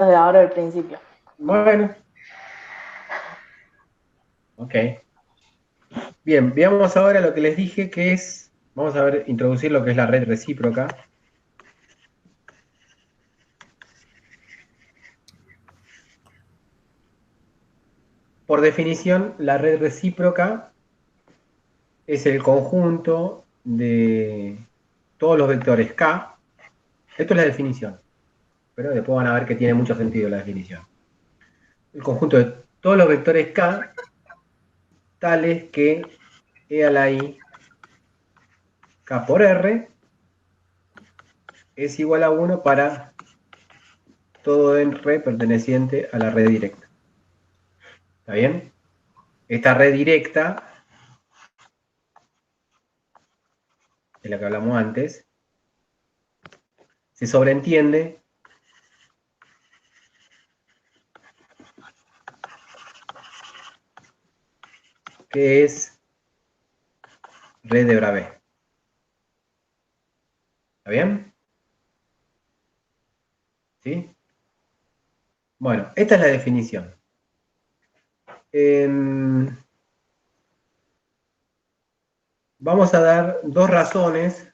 de ahora al principio. Bueno, ok. Bien, veamos ahora lo que les dije que es, vamos a ver, introducir lo que es la red recíproca. Por definición, la red recíproca es el conjunto de todos los vectores K. Esto es la definición, pero después van a ver que tiene mucho sentido la definición. El conjunto de todos los vectores K, tales que E a la I K por R es igual a 1 para todo R perteneciente a la red directa. ¿Está bien? Esta red directa, de la que hablamos antes, se sobreentiende que es red de Bravais. ¿Está bien? ¿Sí? Bueno, esta es la definición. Vamos a dar dos razones,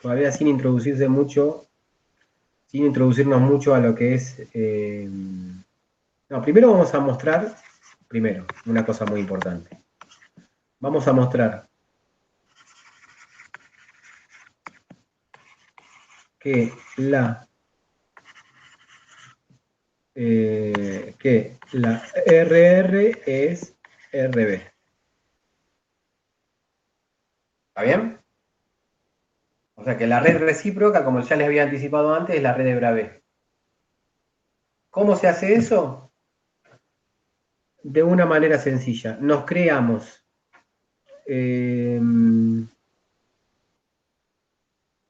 todavía sin introducirse mucho, sin introducirnos mucho a lo que es... no, primero vamos a mostrar, primero, una cosa muy importante. Vamos a mostrar que la RR es RB. ¿Está bien? O sea que la red recíproca, como ya les había anticipado antes, es la red de Bravais. ¿Cómo se hace eso? De una manera sencilla. Nos creamos eh,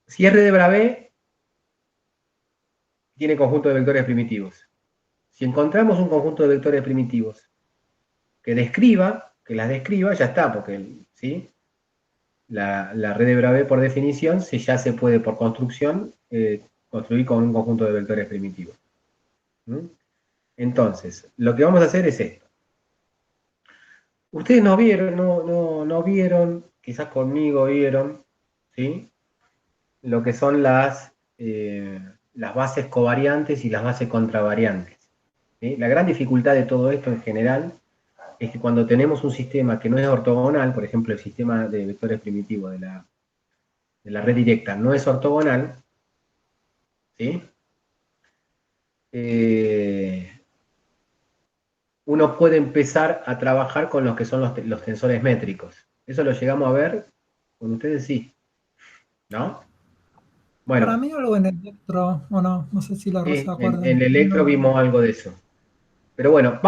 si es red de Bravais, tiene conjunto de vectores primitivos. Si encontramos un conjunto de vectores primitivos que las describa, ya está, porque ¿sí? La red de Bravais por definición ya se puede por construcción construir con un conjunto de vectores primitivos. ¿Mm? Entonces, lo que vamos a hacer es esto. Ustedes no vieron, no vieron, quizás conmigo vieron, ¿sí? Lo que son las bases covariantes y las bases contravariantes. ¿Sí? La gran dificultad de todo esto en general es que cuando tenemos un sistema que no es ortogonal, por ejemplo, el sistema de vectores primitivos de la red directa no es ortogonal, ¿sí? Eh, uno puede empezar a trabajar con los que son los tensores métricos. Eso lo llegamos a ver con ustedes, sí, ¿no? Para Bueno, mí algo en Electro, o no, no sé si la Rosa sí, se en acuerdan. Electro vimos algo de eso. Pero bueno,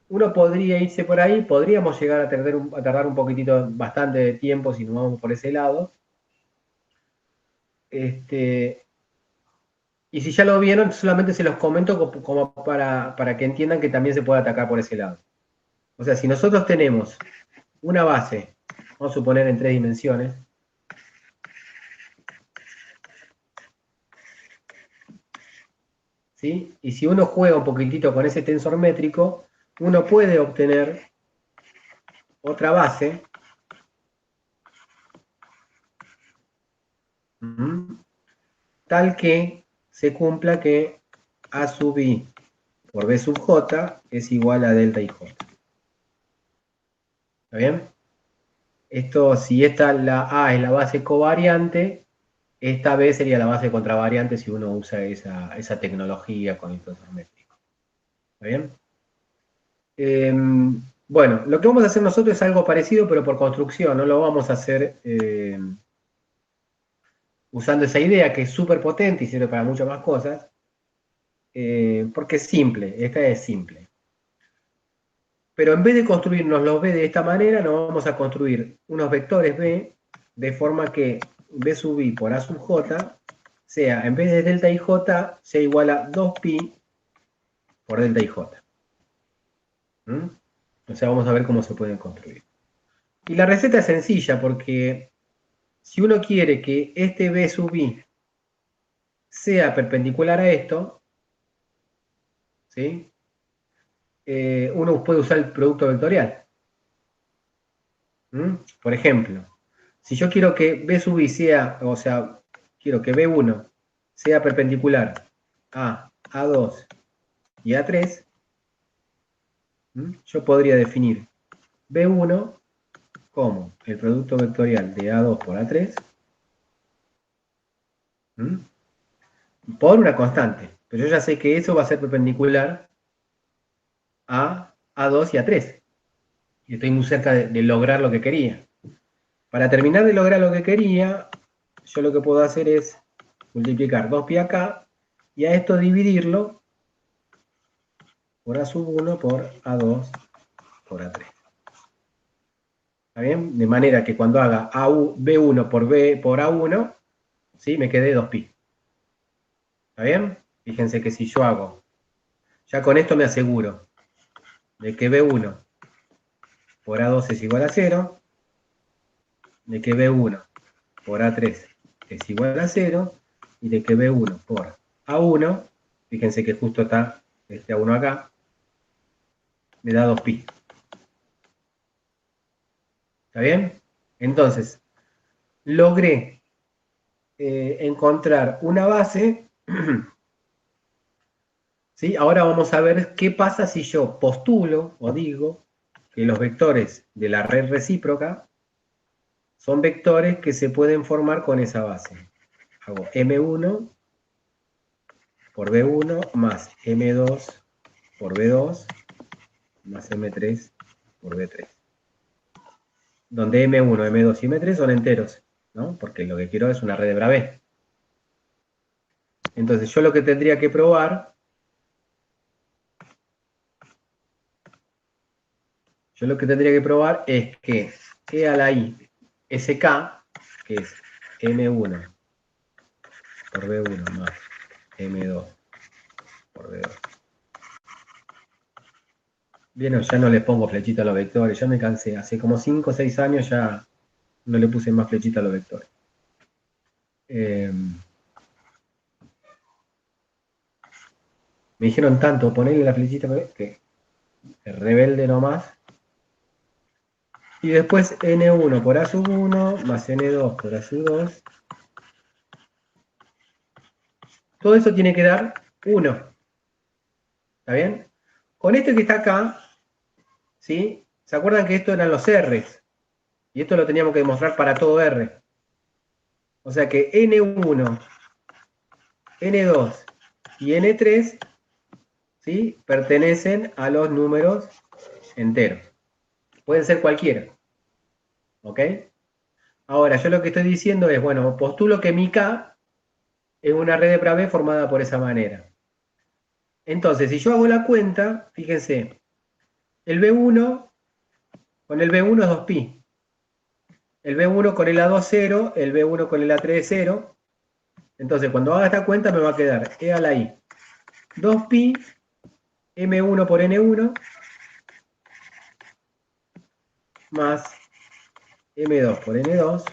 uno podría irse por ahí, podríamos llegar a tardar un poquitito, bastante de tiempo si nos vamos por ese lado. Y si ya lo vieron, solamente se los comento como para que entiendan que también se puede atacar por ese lado. O sea, si nosotros tenemos una base, vamos a suponer en 3 dimensiones, ¿sí? Y si uno juega un poquitito con ese tensor métrico, uno puede obtener otra base, tal que se cumpla que A sub I por B sub J es igual a delta IJ. ¿Está bien? Esto, si la A es la base covariante, esta B sería la base contravariante si uno usa esa tecnología con el tensor métrico. ¿Está bien? Bueno, lo que vamos a hacer nosotros es algo parecido, pero por construcción. No lo vamos a hacer usando esa idea que es súper potente y sirve para muchas más cosas, porque es simple. Esta es simple. Pero en vez de construirnos los B de esta manera, nos vamos a construir unos vectores B de forma que B sub I por A sub J sea, en vez de delta IJ, sea igual a 2pi por delta IJ. ¿Mm? O sea, vamos a ver cómo se pueden construir. Y la receta es sencilla porque si uno quiere que este B sub I sea perpendicular a esto, ¿sí? Uno puede usar el producto vectorial. Por ejemplo, si yo quiero que B sub I sea, o sea, quiero que B1 sea perpendicular a A2 y A3, yo podría definir B1 como el producto vectorial de A2 por A3 por una constante. Pero yo ya sé que eso va a ser perpendicular a A2 y A3. Y estoy muy cerca de lograr lo que quería. Para terminar de lograr lo que quería, yo lo que puedo hacer es multiplicar 2pi acá y a esto dividirlo por A sub 1 por A2 por A3. ¿Está bien? De manera que cuando haga B1 por B por A1, ¿sí? Me quede 2pi. ¿Está bien? Fíjense que si yo hago, ya con esto me aseguro de que B1 por A2 es igual a 0, de que B1 por A3 es igual a 0, y de que B1 por A1, fíjense que justo está este A1 acá, me da 2pi. ¿Está bien? Entonces, logré encontrar una base. ¿Sí? Ahora vamos a ver qué pasa si yo postulo o digo que los vectores de la red recíproca son vectores que se pueden formar con esa base. Hago M1 por B1 más M2 por B2 más M3 por B3. Donde M1, M2 y M3 son enteros, ¿no? Porque lo que quiero es una red de Bravais. Entonces yo lo que tendría que probar, es que E a la I SK, que es M1 por B1 más M2 por B2. Bien, ya no le pongo flechita a los vectores, ya me cansé. Hace como 5 o 6 años ya no le puse más flechita a los vectores. Me dijeron tanto ponerle la flechita que rebelde nomás. Y después N1 por A sub 1 más N2 por A sub 2. Todo eso tiene que dar 1. ¿Está bien? Con esto que está acá, ¿sí? ¿Se acuerdan que esto eran los R's? Y esto lo teníamos que demostrar para todo R. O sea que N1, N2 y N3, ¿sí? Pertenecen a los números enteros. Pueden ser cualquiera. ¿Ok? Ahora, yo lo que estoy diciendo es, bueno, postulo que mi K es una red de Bravais formada por esa manera. Entonces, si yo hago la cuenta, fíjense, el B1 con el B1 es 2pi. El B1 con el A2 0, el B1 con el A3 0. Entonces, cuando haga esta cuenta me va a quedar E a la I 2pi M1 por N1 más M2 por N2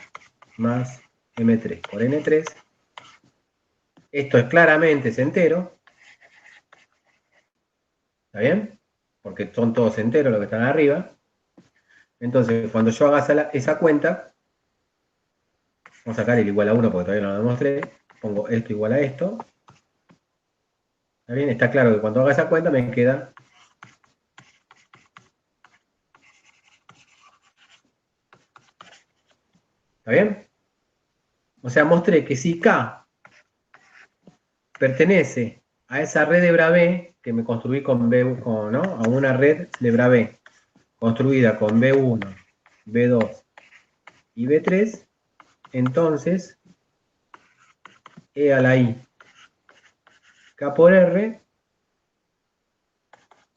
más M3 por N3. Esto es claramente entero. ¿Está bien? Porque son todos enteros los que están arriba. Entonces, cuando yo haga esa cuenta, vamos a sacar el igual a 1 porque todavía no lo demostré. Pongo esto igual a esto. ¿Está bien? Está claro que cuando haga esa cuenta me queda. ¿Está bien? O sea, mostré que si K pertenece a esa red de Bravais que me construí con ¿no? A una red de Bravais construida con B1, B2 y B3, entonces E a la I K por R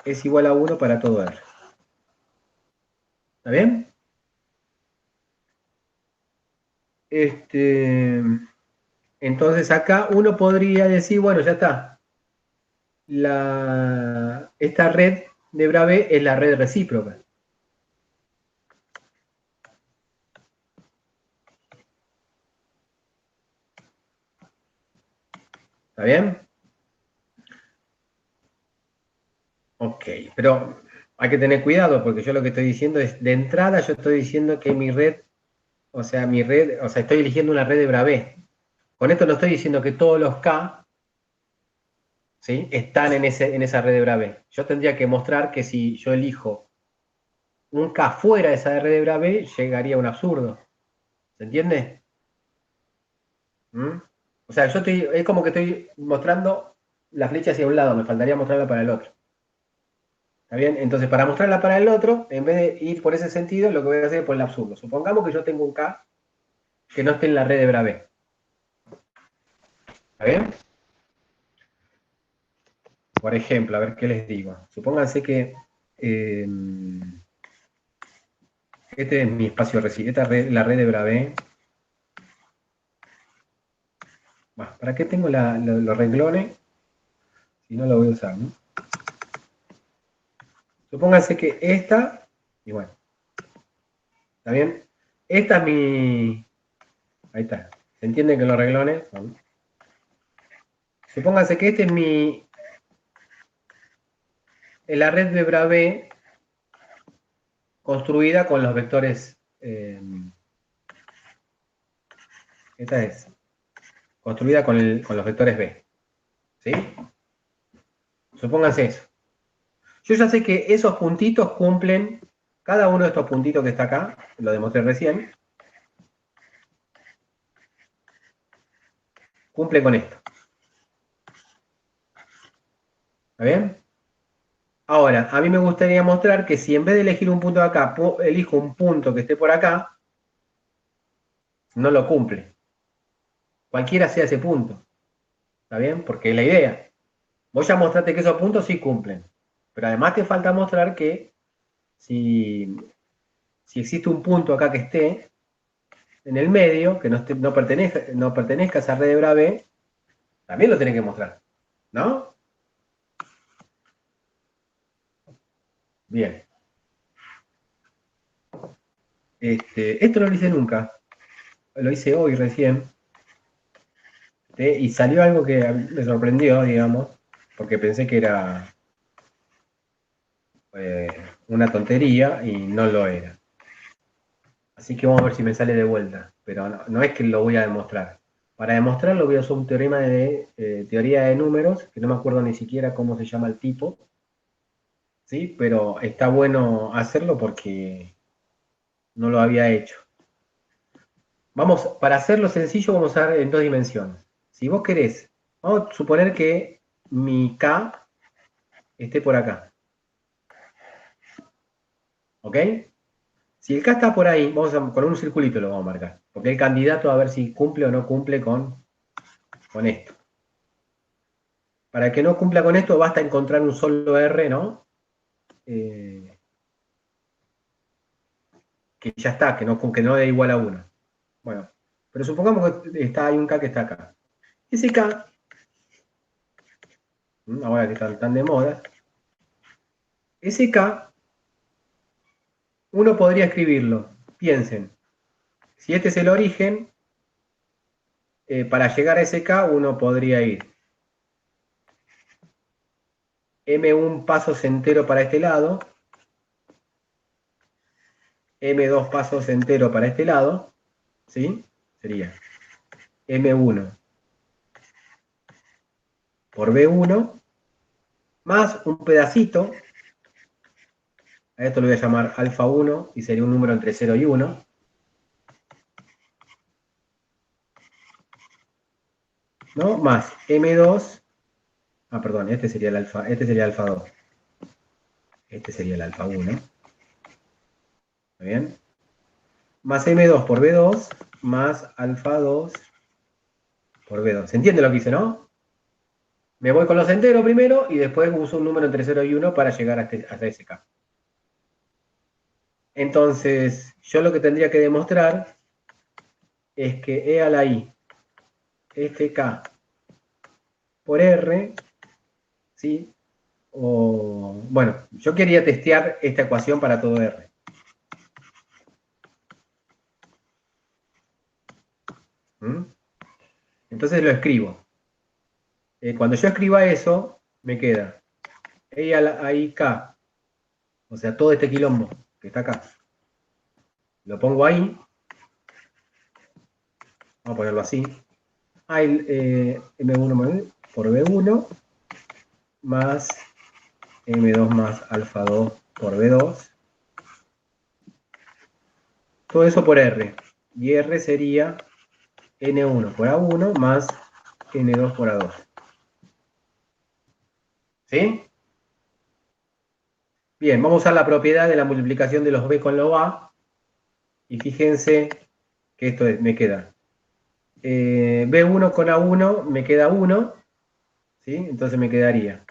es igual a 1 para todo R. ¿Está bien? Entonces acá uno podría decir, bueno, ya está. Esta red de Bravais es la red recíproca. ¿Está bien? Ok, pero hay que tener cuidado porque yo lo que estoy diciendo es, de entrada yo estoy diciendo que mi red, o sea, estoy eligiendo una red de Bravais. Con esto no estoy diciendo que todos los K, ¿sí?, están en esa red de Bravais. Yo tendría que mostrar que si yo elijo un K fuera de esa red de Bravais, llegaría a un absurdo. ¿Se entiende? ¿Mm? O sea, es como que estoy mostrando la flecha hacia un lado, me faltaría mostrarla para el otro. ¿Está bien? Entonces, para mostrarla para el otro, en vez de ir por ese sentido, lo que voy a hacer es por el absurdo. Supongamos que yo tengo un K que no esté en la red de Bravais. ¿Está bien? Por ejemplo, a ver qué les digo. Supónganse que este es mi espacio reciente, la red de Bravais. Bueno, ¿para qué tengo los renglones? Si no lo voy a usar, ¿no? Supónganse que esta, y bueno, ¿está bien? Esta es mi... Ahí está. ¿Se entienden que los renglones son? Supónganse que este es la red de Bravais construida con los vectores. Esta es construida con los vectores B. ¿Sí? Supónganse eso. Yo ya sé que esos puntitos cumplen, cada uno de estos puntitos que está acá, lo demostré recién, cumple con esto. ¿Está bien? Ahora, a mí me gustaría mostrar que si en vez de elegir un punto de acá, elijo un punto que esté por acá, no lo cumple. Cualquiera sea ese punto. ¿Está bien? Porque es la idea. Vos ya mostraste que esos puntos sí cumplen. Pero además te falta mostrar que si, si existe un punto acá que esté en el medio, que no pertenezca a esa red de Bravais, también lo tenés que mostrar. ¿No? Bien. Esto no lo hice nunca. Lo hice hoy recién. Y salió algo que me sorprendió, digamos, porque pensé que era eh, una tontería y no lo era. Así que vamos a ver si me sale de vuelta. Pero no es que lo voy a demostrar. Para demostrarlo voy a usar un teorema de teoría de números, que no me acuerdo ni siquiera cómo se llama el tipo, ¿sí? Pero está bueno hacerlo porque no lo había hecho. Para hacerlo sencillo, vamos a ver en dos dimensiones. Si vos querés, vamos a suponer que mi K esté por acá. ¿Ok? Si el K está por ahí, con un circulito lo vamos a marcar. Porque el candidato a ver si cumple o no cumple con esto. Para que no cumpla con esto, basta encontrar un solo R, ¿no? Que ya está, que no da igual a 1. Bueno, pero supongamos que hay un K que está acá. Ese K, ahora que están tan de moda, ese K, uno podría escribirlo. Piensen, si este es el origen, para llegar a ese K uno podría ir M1 pasos entero para este lado, M2 pasos entero para este lado, ¿sí? Sería M1 por B1 más un pedacito, a esto lo voy a llamar alfa 1 y sería un número entre 0 y 1, ¿no? Más M2, perdón, este sería alfa 2, este sería el alfa 1, ¿está bien? Más M2 por B2 más alfa 2 por B2. ¿Se entiende lo que hice, no? Me voy con los enteros primero y después uso un número entre 0 y 1 para llegar hasta ese K. Entonces, yo lo que tendría que demostrar es que E a la I, FK por R, ¿sí? Bueno, yo quería testear esta ecuación para todo R. ¿Mm? Entonces lo escribo. Cuando yo escriba eso, me queda ahí K, o sea, todo este quilombo que está acá. Lo pongo ahí. Vamos a ponerlo así. M1 por B1 más M2 más alfa 2 por B2. Todo eso por R. Y R sería N1 por A1 más N2 por A2. ¿Sí? Bien, vamos a usar la propiedad de la multiplicación de los B con los A. Y fíjense que esto me queda. B1 con A1 me queda 1. ¿Sí? Entonces me quedaría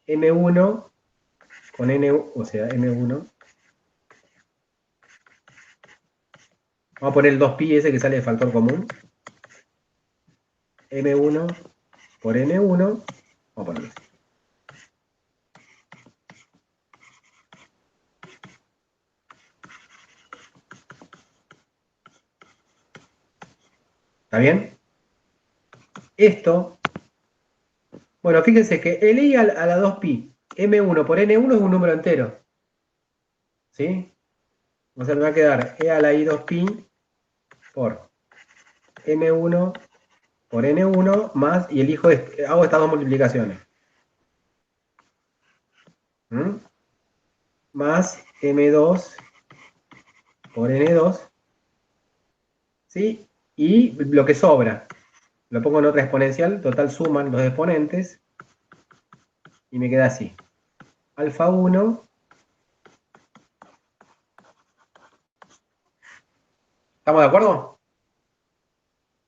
M1 con N, o sea, M1. Vamos a poner el 2pi ese que sale de factor común. M1 por N1. Vamos a ponerlo así. ¿Está bien? Esto, bueno, fíjense que el i a la 2pi, M1 por N1 es un número entero. ¿Sí? O sea, me va a quedar e a la i 2pi por M1 por N1 más, y elijo, hago estas dos multiplicaciones. ¿Mm? Más M2 por N2. ¿Sí? Y lo que sobra, lo pongo en otra exponencial, total suman los exponentes, y me queda así. Alfa 1. ¿Estamos de acuerdo?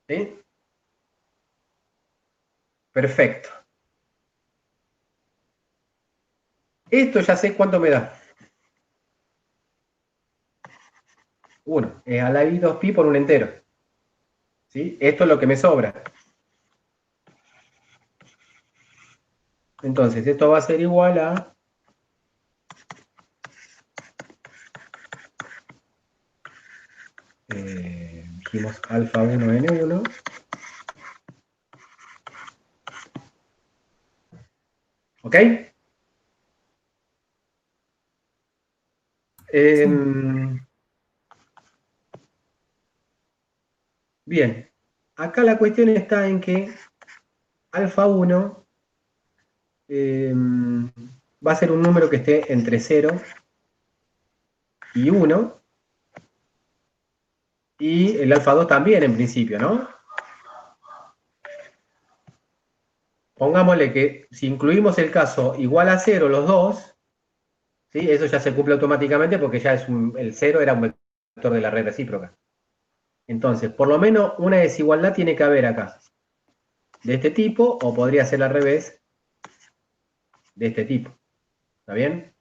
¿Sí? Perfecto. Esto ya sé cuánto me da. 1. Es a la i 2pi por un entero. ¿Sí? Esto es lo que me sobra. Entonces, esto va a ser igual a... dijimos alfa 1 n1. ¿Ok? Sí. Bien. Acá la cuestión está en que alfa 1 va a ser un número que esté entre 0 y 1. Y el alfa 2 también, en principio, ¿no? Pongámosle que si incluimos el caso igual a 0 los dos, ¿sí? Eso ya se cumple automáticamente porque ya es el 0 era un vector de la red recíproca. Entonces, por lo menos una desigualdad tiene que haber acá. De este tipo, o podría ser al revés, de este tipo. ¿Está bien?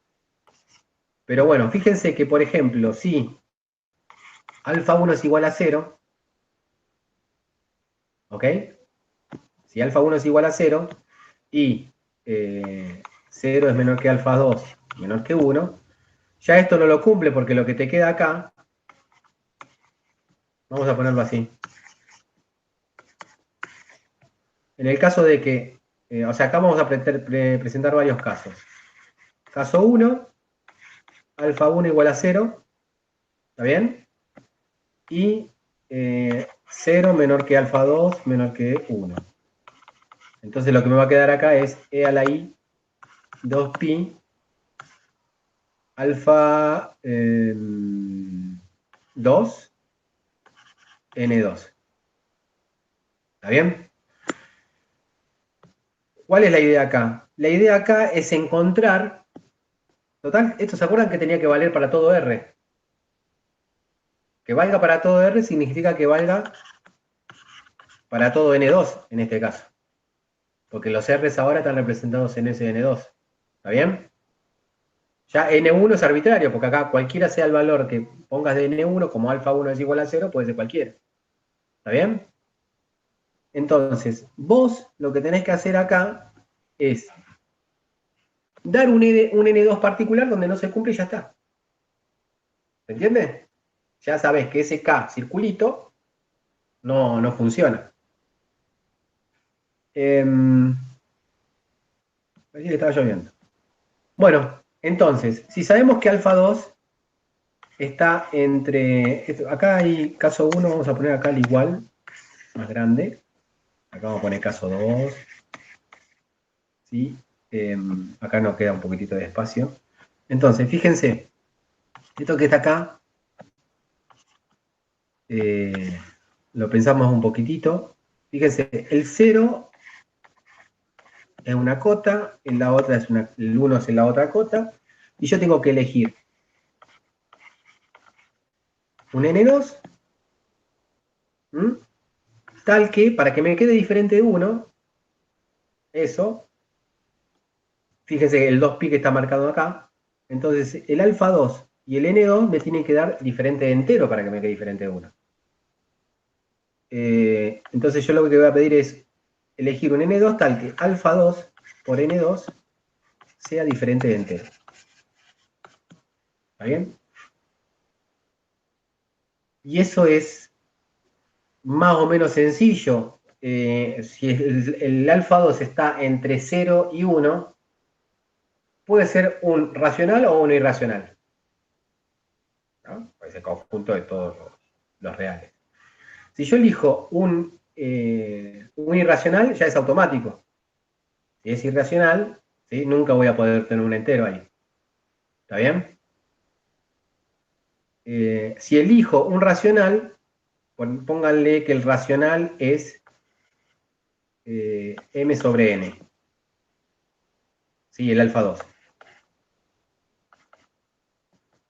Pero bueno, fíjense que, por ejemplo, si alfa 1 es igual a 0, ¿ok? Si alfa 1 es igual a 0 y 0 es menor que alfa 2, menor que 1, ya esto no lo cumple porque lo que te queda acá, vamos a ponerlo así. En el caso de que, o sea, acá vamos a presentar varios casos. Caso 1, alfa 1 igual a 0, ¿está bien? Y 0 menor que alfa 2 menor que 1. Entonces lo que me va a quedar acá es e a la i 2pi alfa 2 n2. ¿Está bien? ¿Cuál es la idea acá? La idea acá es encontrar, total, ¿esto se acuerdan que tenía que valer para todo R? Que valga para todo R significa que valga para todo N2 en este caso. Porque los R's ahora están representados en ese N2. ¿Está bien? Ya N1 es arbitrario, porque acá cualquiera sea el valor que pongas de N1, como alfa 1 es igual a 0, puede ser cualquiera. ¿Está bien? Entonces, vos lo que tenés que hacer acá es dar un N2 particular donde no se cumple y ya está. ¿Se entiende? Ya sabes que ese K circulito no funciona. Parecía que estaba lloviendo. Bueno, entonces, si sabemos que alfa 2 está entre... Acá hay caso 1, vamos a poner acá el igual, más grande. Acá vamos a poner caso 2. ¿Sí? Acá nos queda un poquitito de espacio. Entonces, fíjense, esto que está acá, lo pensamos un poquitito. Fíjense, el 0 es una cota, la otra es el 1 es la otra cota, y yo tengo que elegir un N2, tal que, para que me quede diferente de 1, eso, fíjense que el 2pi que está marcado acá, entonces el alfa 2 y el N2 me tienen que dar diferente de entero para que me quede diferente de 1. Entonces yo lo que voy a pedir es elegir un N2 tal que alfa 2 por N2 sea diferente de entero. ¿Está bien? Y eso es más o menos sencillo. Si el alfa 2 está entre 0 y 1, puede ser un racional o un irracional, ¿no? Puede ser conjunto de todos los reales. Si yo elijo un irracional, ya es automático. Si es irracional, ¿sí? Nunca voy a poder tener un entero ahí. ¿Está bien? Si elijo un racional, pónganle que el racional es m sobre n. ¿Sí? El alfa 2.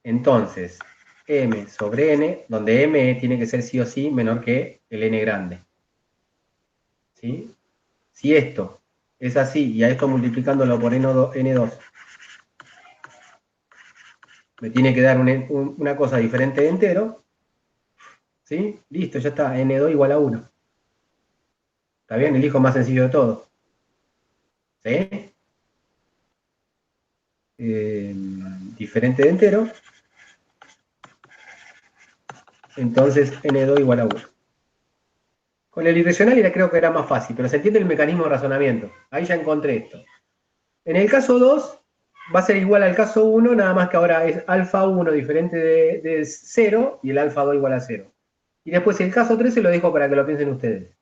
Entonces, m sobre n, donde m tiene que ser sí o sí menor que el n grande. ¿Sí? Si esto es así, y a esto multiplicándolo por n2, me tiene que dar una cosa diferente de entero, ¿sí? Listo, ya está, n2 igual a 1. ¿Está bien? El hijo más sencillo de todo. ¿Sí? Diferente de entero. Entonces n2 igual a 1. Con el irracional creo que era más fácil, pero se entiende el mecanismo de razonamiento. Ahí ya encontré esto. En el caso 2 va a ser igual al caso 1, nada más que ahora es alfa 1 diferente de 0 y el alfa 2 igual a 0. Y después el caso 3 se lo dejo para que lo piensen ustedes.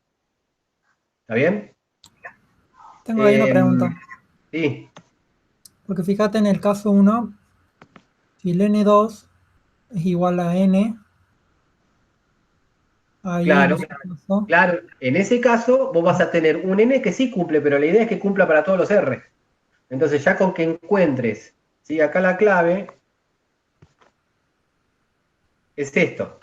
¿Está bien? Tengo ahí una pregunta. Sí. Porque fíjate en el caso 1, si el N2 es igual a N, ahí en Claro, ese caso, claro. En ese caso, vos vas a tener un n que sí cumple, pero la idea es que cumpla para todos los r. Entonces, ya con que encuentres, ¿sí? Acá la clave es esto.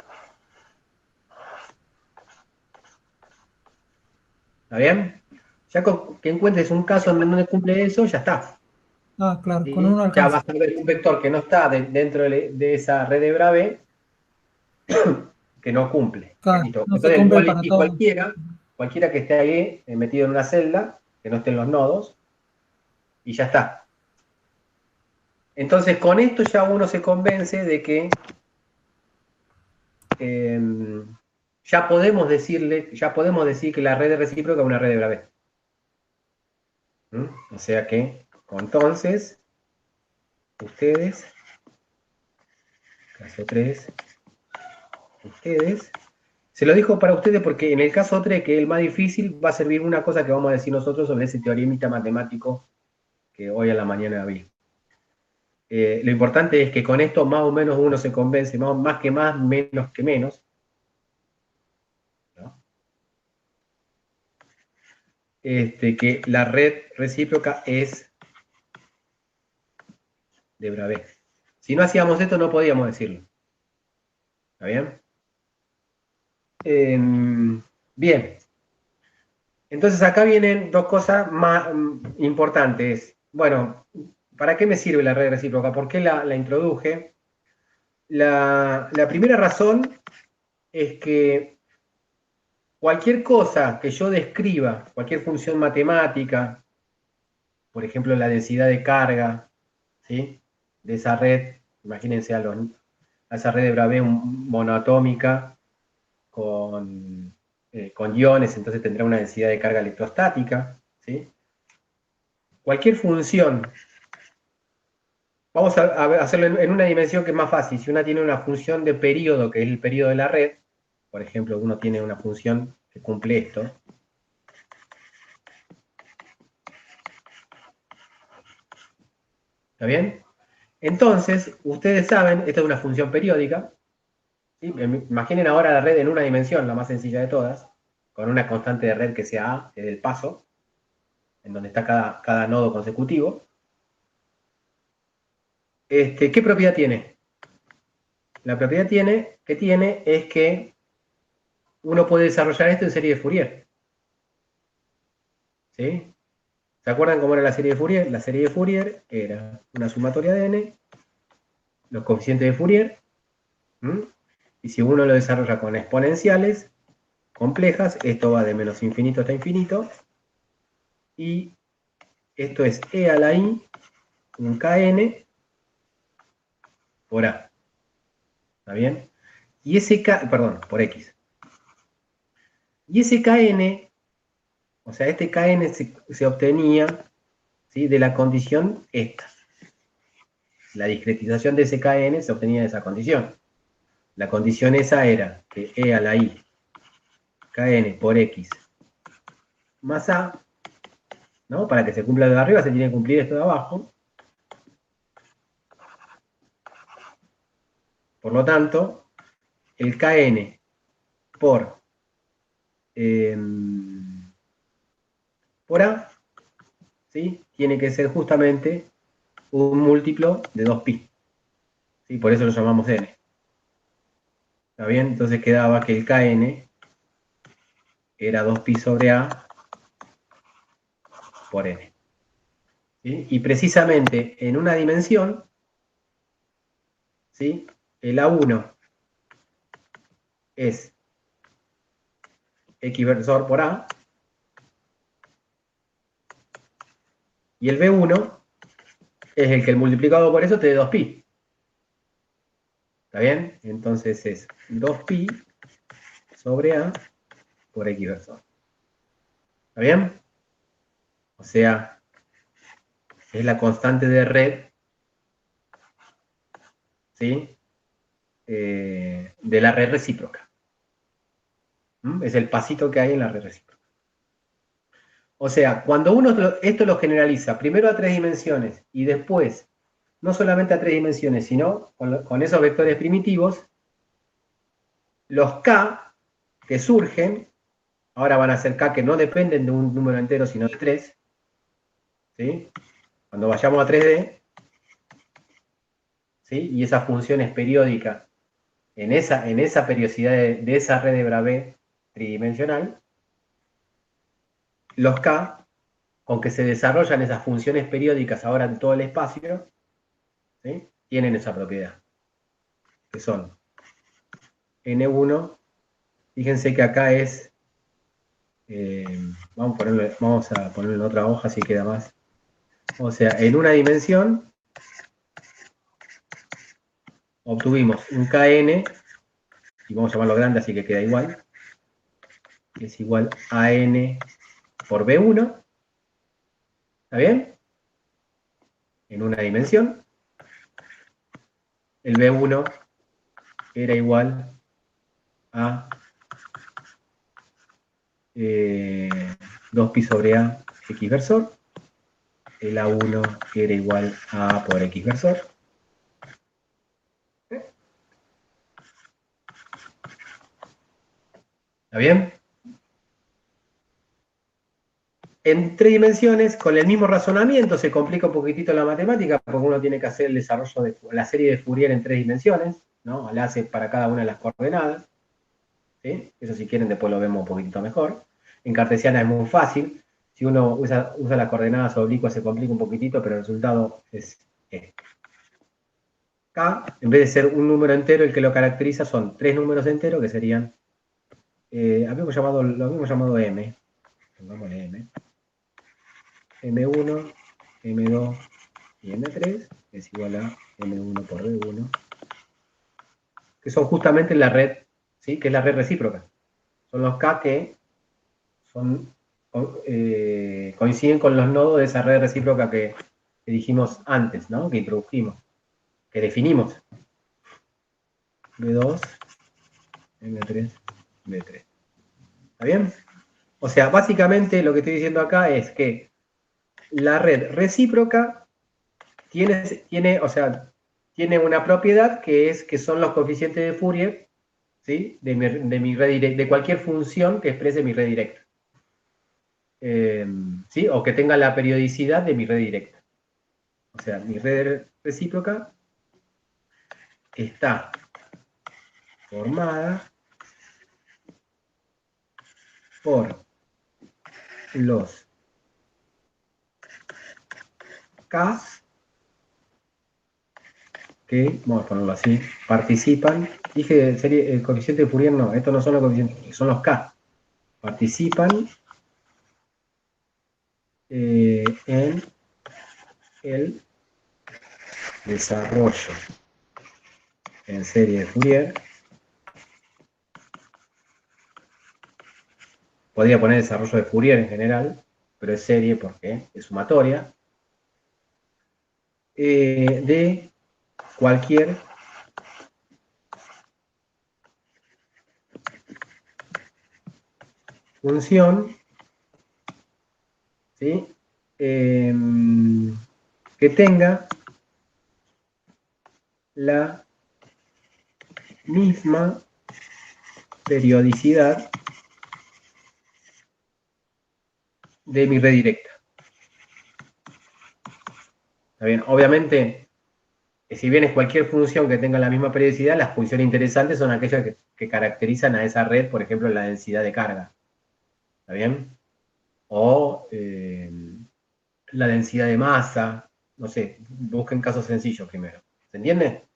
¿Está bien? Ya con que encuentres un caso en donde cumple eso, ya está. claro, con ¿Sí? uno Ya alcanza. vas a ver un vector que no está dentro de esa red de Bravais que no cumple. Claro, Listo. no se Entonces, cumple igual para y todos. cualquiera que esté ahí metido en una celda, que no estén los nodos, y ya está. Entonces, con esto ya uno se convence de que ya podemos decir que la red recíproca es una red de Bravais. O sea que, entonces, ustedes, caso 3, ustedes, se lo dijo para ustedes porque en el caso 3, que es el más difícil, va a servir una cosa que vamos a decir nosotros sobre ese teoremita matemático que hoy a la mañana vi. Lo importante es que con esto más o menos uno se convence, más que más, menos que menos, ¿no? Que la red recíproca es de Bravais. Si no hacíamos esto, no podíamos decirlo. ¿Está bien? Bien. Entonces acá vienen dos cosas más importantes. Bueno, ¿para qué me sirve la red recíproca? ¿Por qué la introduje? La primera razón es que cualquier cosa que yo describa, cualquier función matemática, por ejemplo la densidad de carga, ¿sí? De esa red, imagínense a esa red de Bravais monoatómica con con iones, entonces tendrá una densidad de carga electrostática, ¿sí? Cualquier función, vamos a hacerlo en una dimensión que es más fácil. Si una tiene una función de periodo, que es el periodo de la red, por ejemplo, uno tiene una función que cumple esto. ¿Está bien? Entonces, ustedes saben, esta es una función periódica. ¿Sí? Imaginen ahora la red en una dimensión, la más sencilla de todas, con una constante de red que sea A, que es el paso, en donde está cada nodo consecutivo. ¿Qué propiedad tiene? La propiedad que tiene es que uno puede desarrollar esto en serie de Fourier. ¿Sí? ¿Se acuerdan cómo era la serie de Fourier? La serie de Fourier era una sumatoria de n, los coeficientes de Fourier, y si uno lo desarrolla con exponenciales complejas, esto va de menos infinito hasta infinito, y esto es e a la i, un kn, por a. ¿Está bien? Y ese perdón, por x. Y ese kn, o sea, este kn se obtenía, ¿sí?, de la condición esta. La discretización de ese kn se obtenía de esa condición. La condición esa era que e a la i kn por x más a, ¿no? Para que se cumpla lo de arriba se tiene que cumplir esto de abajo. Por lo tanto, el kn por a, ¿sí?, tiene que ser justamente un múltiplo de 2pi. ¿Sí? Por eso lo llamamos n. ¿Está bien? Entonces quedaba que el kn era 2pi sobre a por n. ¿Sí? Y precisamente en una dimensión, ¿sí?, el a1 es x versor por a, y el b1 es el que el multiplicado por eso te dé 2pi. ¿Está bien? Entonces es 2pi sobre a por x versor. ¿Está bien? O sea, es la constante de red, ¿sí?, de la red recíproca. Es el pasito que hay en la red recíproca. O sea, cuando uno esto lo generaliza primero a 3 dimensiones y después no solamente a 3 dimensiones, sino con esos vectores primitivos, los k que surgen, ahora van a ser k que no dependen de un número entero, sino de 3, ¿sí? Cuando vayamos a 3D, ¿sí?, y esa función es periódica en esa periodicidad de esa red de Bravais tridimensional, los k, con que se desarrollan esas funciones periódicas ahora en todo el espacio, ¿sí?, tienen esa propiedad, que son n1, fíjense que acá es, vamos a ponerlo en otra hoja así queda más, o sea, en una dimensión obtuvimos un kn, y vamos a llamarlo grande así que queda igual, que es igual a n por b1, ¿está bien? En una dimensión, el b1 era igual a 2pi sobre a x versor, el a1 era igual a a por x versor. ¿Está bien? En 3 dimensiones, con el mismo razonamiento, se complica un poquitito la matemática, porque uno tiene que hacer el desarrollo de la serie de Fourier en 3 dimensiones, ¿no? La hace para cada una de las coordenadas, ¿sí? Eso si quieren después lo vemos un poquitito mejor. En cartesiana es muy fácil. Si uno usa las coordenadas oblicuas se complica un poquitito, pero el resultado es este. K, en vez de ser un número entero, el que lo caracteriza son 3 números enteros, que serían, lo habíamos llamado M. Pongámosle M. M1, M2 y M3 es igual a M1 por B1, que son justamente la red, ¿sí?, que es la red recíproca. son los K que son, coinciden con los nodos de esa red recíproca que dijimos antes, ¿no? Que introdujimos, que definimos. B2, M3, B3. ¿Está bien? O sea, básicamente lo que estoy diciendo acá es que la red recíproca tiene una propiedad que es que son los coeficientes de Fourier, ¿sí? de mi red directa, de cualquier función que exprese mi red directa. ¿Sí? O que tenga la periodicidad de mi red directa. O sea, mi red recíproca está formada por los Ks que, vamos a ponerlo así, participan. Dije serie, el coeficiente de Fourier, no, estos no son los coeficientes, son los K. Participan en el desarrollo en serie de Fourier. Podría poner desarrollo de Fourier en general, pero es serie porque es sumatoria. De cualquier función, ¿sí? Que tenga la misma periodicidad de mi red directa. ¿Está bien? Obviamente, si bien es cualquier función que tenga la misma periodicidad, las funciones interesantes son aquellas que caracterizan a esa red, por ejemplo, la densidad de carga. ¿Está bien? O la densidad de masa. No sé, busquen casos sencillos primero. ¿Se entiende?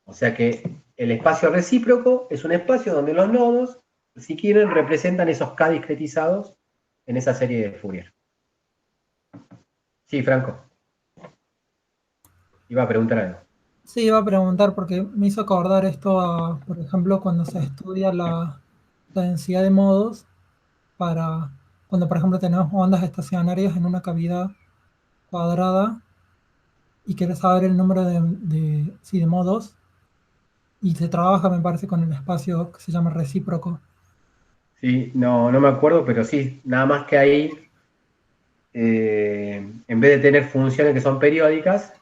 O sea que el espacio recíproco es un espacio donde los nodos, si quieren, representan esos K discretizados en esa serie de Fourier. Sí, Franco. Iba a preguntar algo. Sí, iba a preguntar porque me hizo acordar esto a, por ejemplo, cuando se estudia la densidad de modos para cuando, por ejemplo, tenemos ondas estacionarias en una cavidad cuadrada y quieres saber el número sí, de modos y se trabaja, me parece, con el espacio que se llama recíproco. Sí, no me acuerdo, pero sí, nada más que ahí, en vez de tener funciones que son periódicas,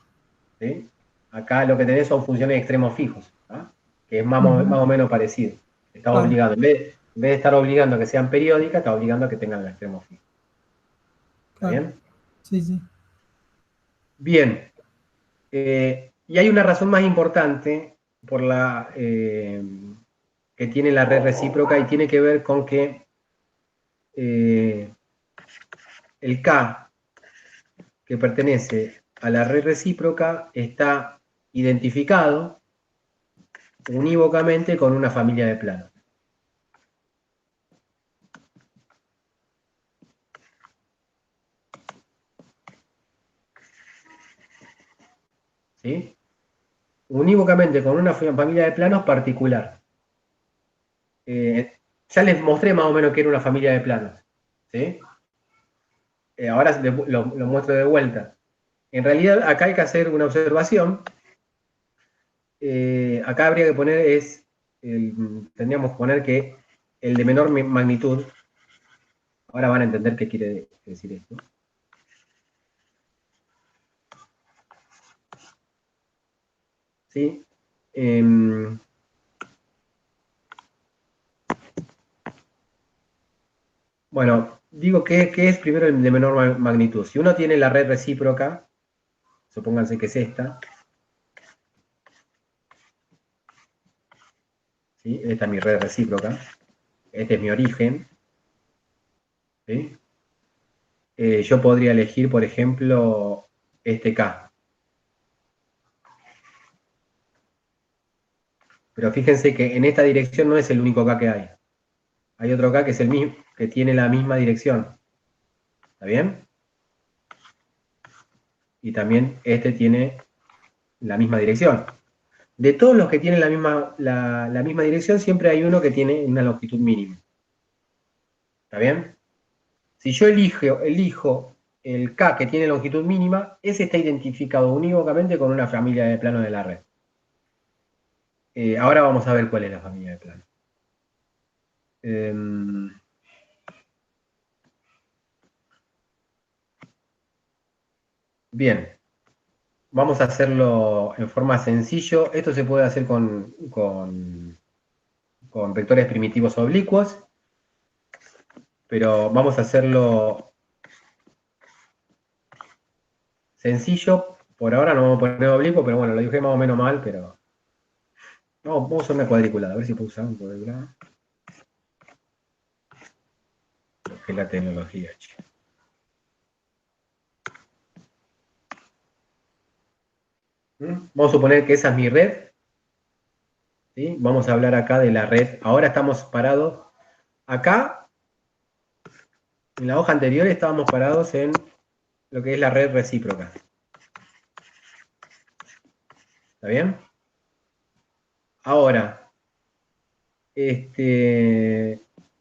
¿sí? Acá lo que tenés son funciones de extremos fijos, ¿tá? Que es más o menos parecido. Está Claro. obligado, en vez de estar obligando a que sean periódicas, está obligando a que tengan los extremos fijos. ¿Está Claro. bien? Sí, sí. Bien. Y hay una razón más importante por la que tiene la red recíproca y tiene que ver con que el K que pertenece a la red recíproca está identificado unívocamente con una familia de planos. ¿Sí? Unívocamente con una familia de planos particular. Ya les mostré más o menos que era una familia de planos. ¿Sí? Ahora lo muestro de vuelta. En realidad, acá hay que hacer una observación. Acá habría que poner tendríamos que poner que el de menor magnitud, ahora van a entender qué quiere decir esto. ¿Sí? Bueno, digo ¿qué es primero el de menor magnitud? Si uno tiene la red recíproca, supónganse que es esta, ¿sí? Esta es mi red recíproca, este es mi origen, ¿sí? Yo podría elegir, por ejemplo, este K. Pero fíjense que en esta dirección no es el único K que hay. Hay otro K que es el mismo, que tiene la misma dirección. ¿Está bien? Y también este tiene la misma dirección. De todos los que tienen la misma dirección, siempre hay uno que tiene una longitud mínima. ¿Está bien? Si yo elijo el K que tiene longitud mínima, ese está identificado unívocamente con una familia de planos de la red. Ahora vamos a ver cuál es la familia de planos. Bien, vamos a hacerlo en forma sencillo. Esto se puede hacer con vectores primitivos oblicuos, pero vamos a hacerlo sencillo. Por ahora no vamos a poner oblicuo, pero bueno, lo dije más o menos mal, pero... No, vamos a usar una cuadriculada, a ver si puedo usar una cuadriculada. Lo que es la tecnología, che. Vamos a suponer que esa es mi red. ¿Sí? Vamos a hablar acá de la red. Ahora estamos parados. Acá, en la hoja anterior, estábamos parados en lo que es la red recíproca. ¿Está bien? Ahora, esta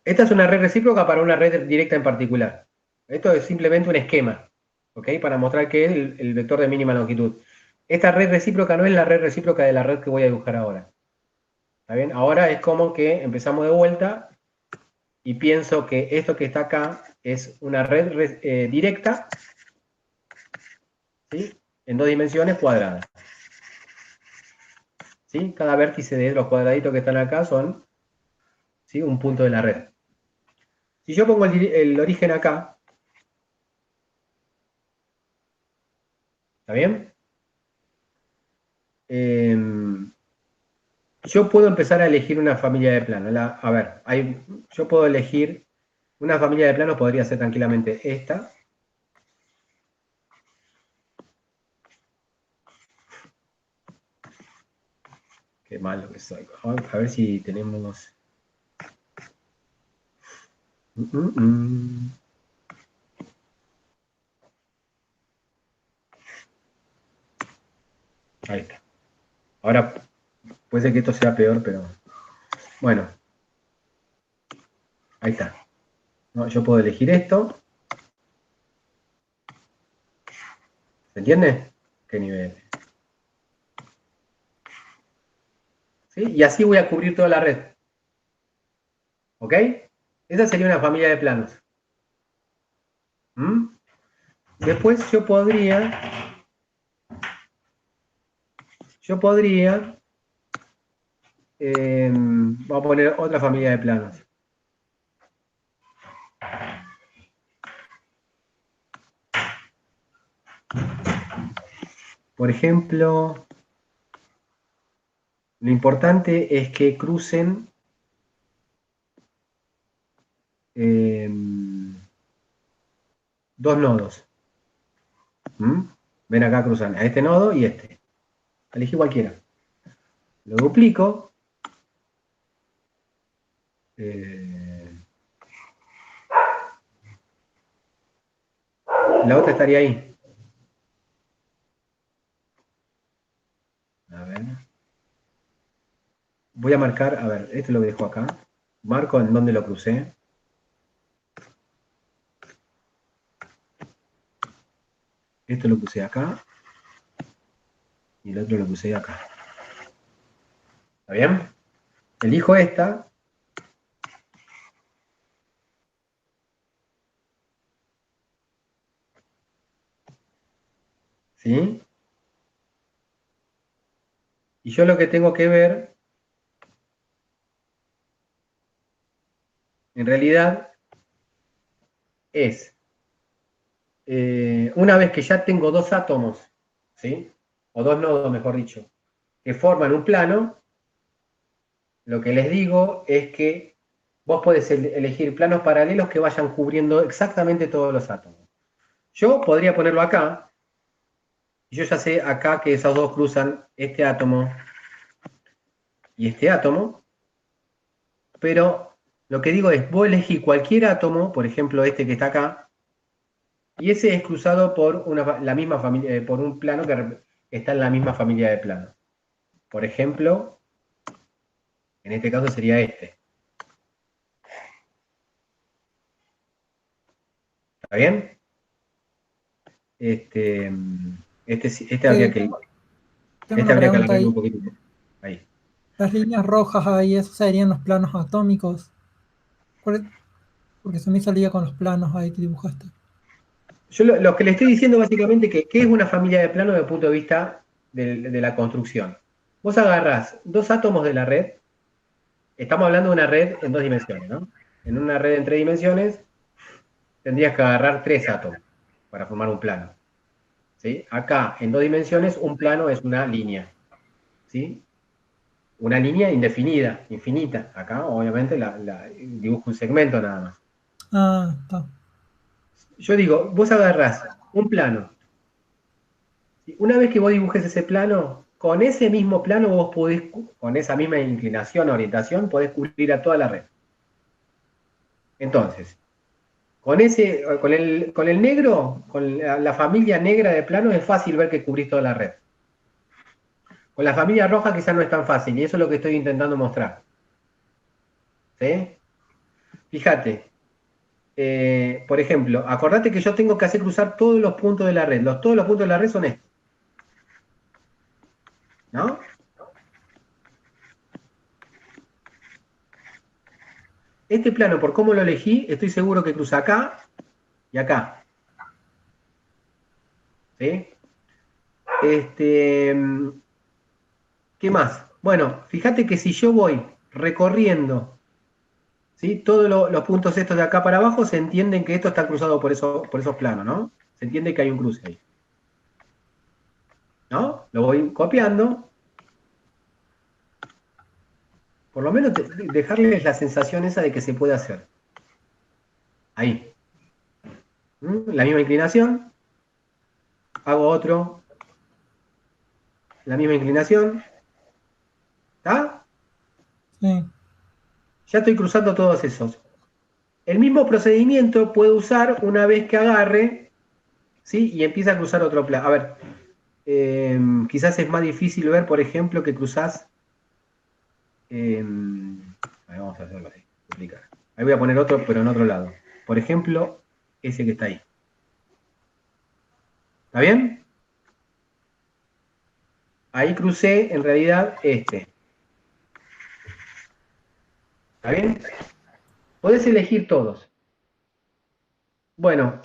es una red recíproca para una red directa en particular. Esto es simplemente un esquema, ¿ok? Para mostrar que es el vector de mínima longitud. Esta red recíproca no es la red recíproca de la red que voy a dibujar ahora. ¿Está bien? Ahora es como que empezamos de vuelta y pienso que esto que está acá es una red directa, ¿sí? En 2 dimensiones cuadradas. ¿Sí? Cada vértice de los cuadraditos que están acá son, ¿sí?, un punto de la red. Si yo pongo el origen acá, ¿está bien? Yo puedo empezar a elegir una familia de planos. A ver, yo puedo elegir una familia de planos, podría ser tranquilamente esta. Qué malo que soy. A ver si tenemos... Ahí está. Ahora puede ser que esto sea peor, pero... Bueno. Ahí está. No, yo puedo elegir esto. ¿Se entiende? ¿Qué nivel? ¿Sí? Y así voy a cubrir toda la red. ¿Ok? Esa sería una familia de planos. Después yo podría vamos a poner otra familia de planos. Por ejemplo, lo importante es que crucen dos nodos. Ven acá, cruzan a este nodo y este. Elegí cualquiera. Lo duplico. La otra estaría ahí. A ver. Voy a marcar, a ver, esto lo dejo acá. Marco en donde lo crucé. Esto lo puse acá. Y el otro lo puse acá. ¿Está bien? Elijo esta. ¿Sí? Y yo lo que tengo que ver, en realidad, es, una vez que ya tengo dos átomos, ¿sí?, o dos nodos, mejor dicho, que forman un plano, lo que les digo es que vos podés elegir planos paralelos que vayan cubriendo exactamente todos los átomos. Yo podría ponerlo acá, y yo ya sé acá que esos dos cruzan este átomo y este átomo, pero lo que digo es, vos elegís cualquier átomo, por ejemplo este que está acá, y ese es cruzado por la misma familia, por un plano que está en la misma familia de planos. Por ejemplo, en este caso sería este. ¿Está bien? Habría que, Tengo una pregunta alargarlo ahí. un poquitito. Ahí. Las líneas rojas ahí, esos serían los planos atómicos. Porque se me salía con los planos ahí que dibujaste. Yo lo que le estoy diciendo básicamente que ¿qué es una familia de planos desde el punto de vista de la construcción? Vos agarrás dos átomos de la red, estamos hablando de una red en dos dimensiones, ¿no? En una red en tres dimensiones tendrías que agarrar tres átomos para formar un plano. ¿Sí? Acá, en dos dimensiones, un plano es una línea. ¿Sí? Una línea indefinida, infinita. Acá, obviamente, dibujo un segmento nada más. Ah, está. Yo digo, vos agarrás un plano. Una vez que vos dibujes ese plano, con ese mismo plano vos podés, con esa misma inclinación o orientación, podés cubrir a toda la red. Entonces, con el negro, con la familia negra de planos, es fácil ver que cubrís toda la red. Con la familia roja quizás no es tan fácil, y eso es lo que estoy intentando mostrar. ¿Sí? Fíjate, por ejemplo, acordate que yo tengo que hacer cruzar todos los puntos de la red. Todos los puntos de la red son estos. ¿No? Este plano, por cómo lo elegí, estoy seguro que cruza acá y acá. ¿Sí? ¿Qué más? Bueno, fíjate que si yo voy recorriendo, ¿sí? Todos los puntos estos de acá para abajo, se entienden que esto está cruzado por esos planos, ¿no? Se entiende que hay un cruce ahí. ¿No? Lo voy copiando. Por lo menos dejarles la sensación esa de que se puede hacer. Ahí. La misma inclinación. Hago otro. La misma inclinación. ¿Está? Sí. Ya estoy cruzando todos esos. El mismo procedimiento puedo usar una vez que agarre, ¿sí? Y empieza a cruzar otro plano. A ver, quizás es más difícil ver, por ejemplo, que cruzás. Vamos a hacerlo así. Explicar. Ahí voy a poner otro, pero en otro lado. Por ejemplo, ese que está ahí. ¿Está bien? Ahí crucé en realidad este. ¿Está bien? Podés elegir todos. Bueno,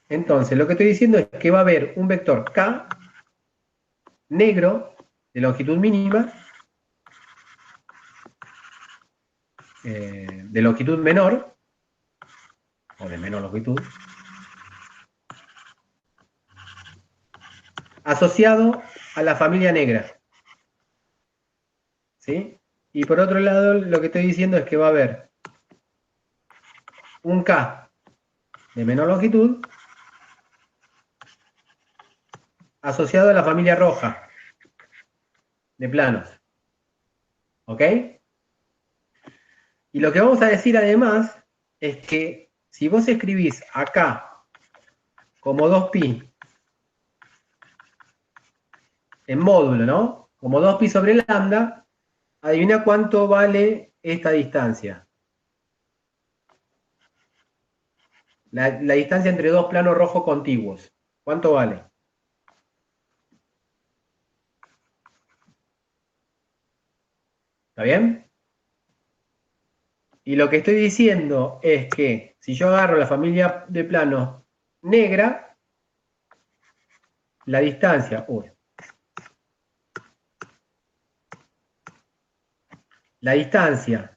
entonces lo que estoy diciendo es que va a haber un vector K negro de longitud mínima, de longitud menor, o de menor longitud, asociado a la familia negra. ¿Sí? Y por otro lado, lo que estoy diciendo es que va a haber un K de menor longitud asociado a la familia roja de planos. ¿Ok? Y lo que vamos a decir además es que si vos escribís acá como 2pi en módulo, ¿no? Como 2pi sobre lambda, adivina cuánto vale esta distancia. La distancia entre dos planos rojos contiguos. ¿Cuánto vale? ¿Está bien? Y lo que estoy diciendo es que si yo agarro la familia de planos negra, la distancia, la distancia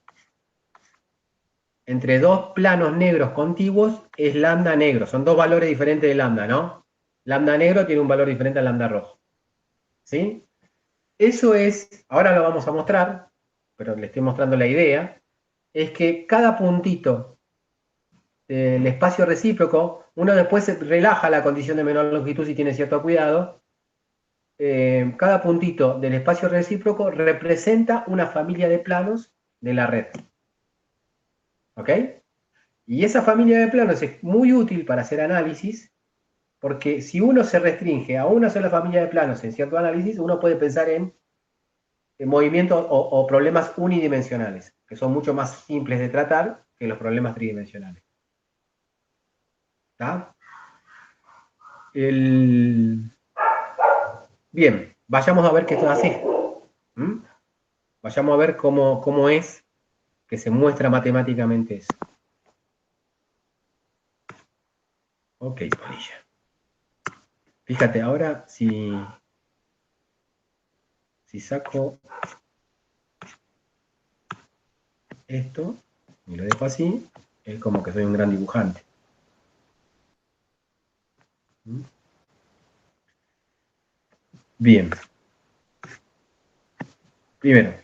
entre dos planos negros contiguos es lambda negro. Son dos valores diferentes de lambda, ¿no? Lambda negro tiene un valor diferente al lambda rojo. ¿Sí? Eso es, ahora lo vamos a mostrar, pero le estoy mostrando la idea, es que cada puntito del espacio recíproco, uno después se relaja la condición de menor longitud si tiene cierto cuidado. Cada puntito del espacio recíproco representa una familia de planos de la red. ¿Ok? Y esa familia de planos es muy útil para hacer análisis, porque si uno se restringe a una sola familia de planos en cierto análisis, uno puede pensar en movimientos o problemas unidimensionales, que son mucho más simples de tratar que en los problemas tridimensionales. ¿Está? Bien, vayamos a ver qué esto es así. ¿Mm? Vayamos a ver cómo es que se muestra matemáticamente eso. Ok, polilla. Fíjate, ahora si saco esto y lo dejo así, es como que soy un gran dibujante. ¿Mm? Bien. Primero,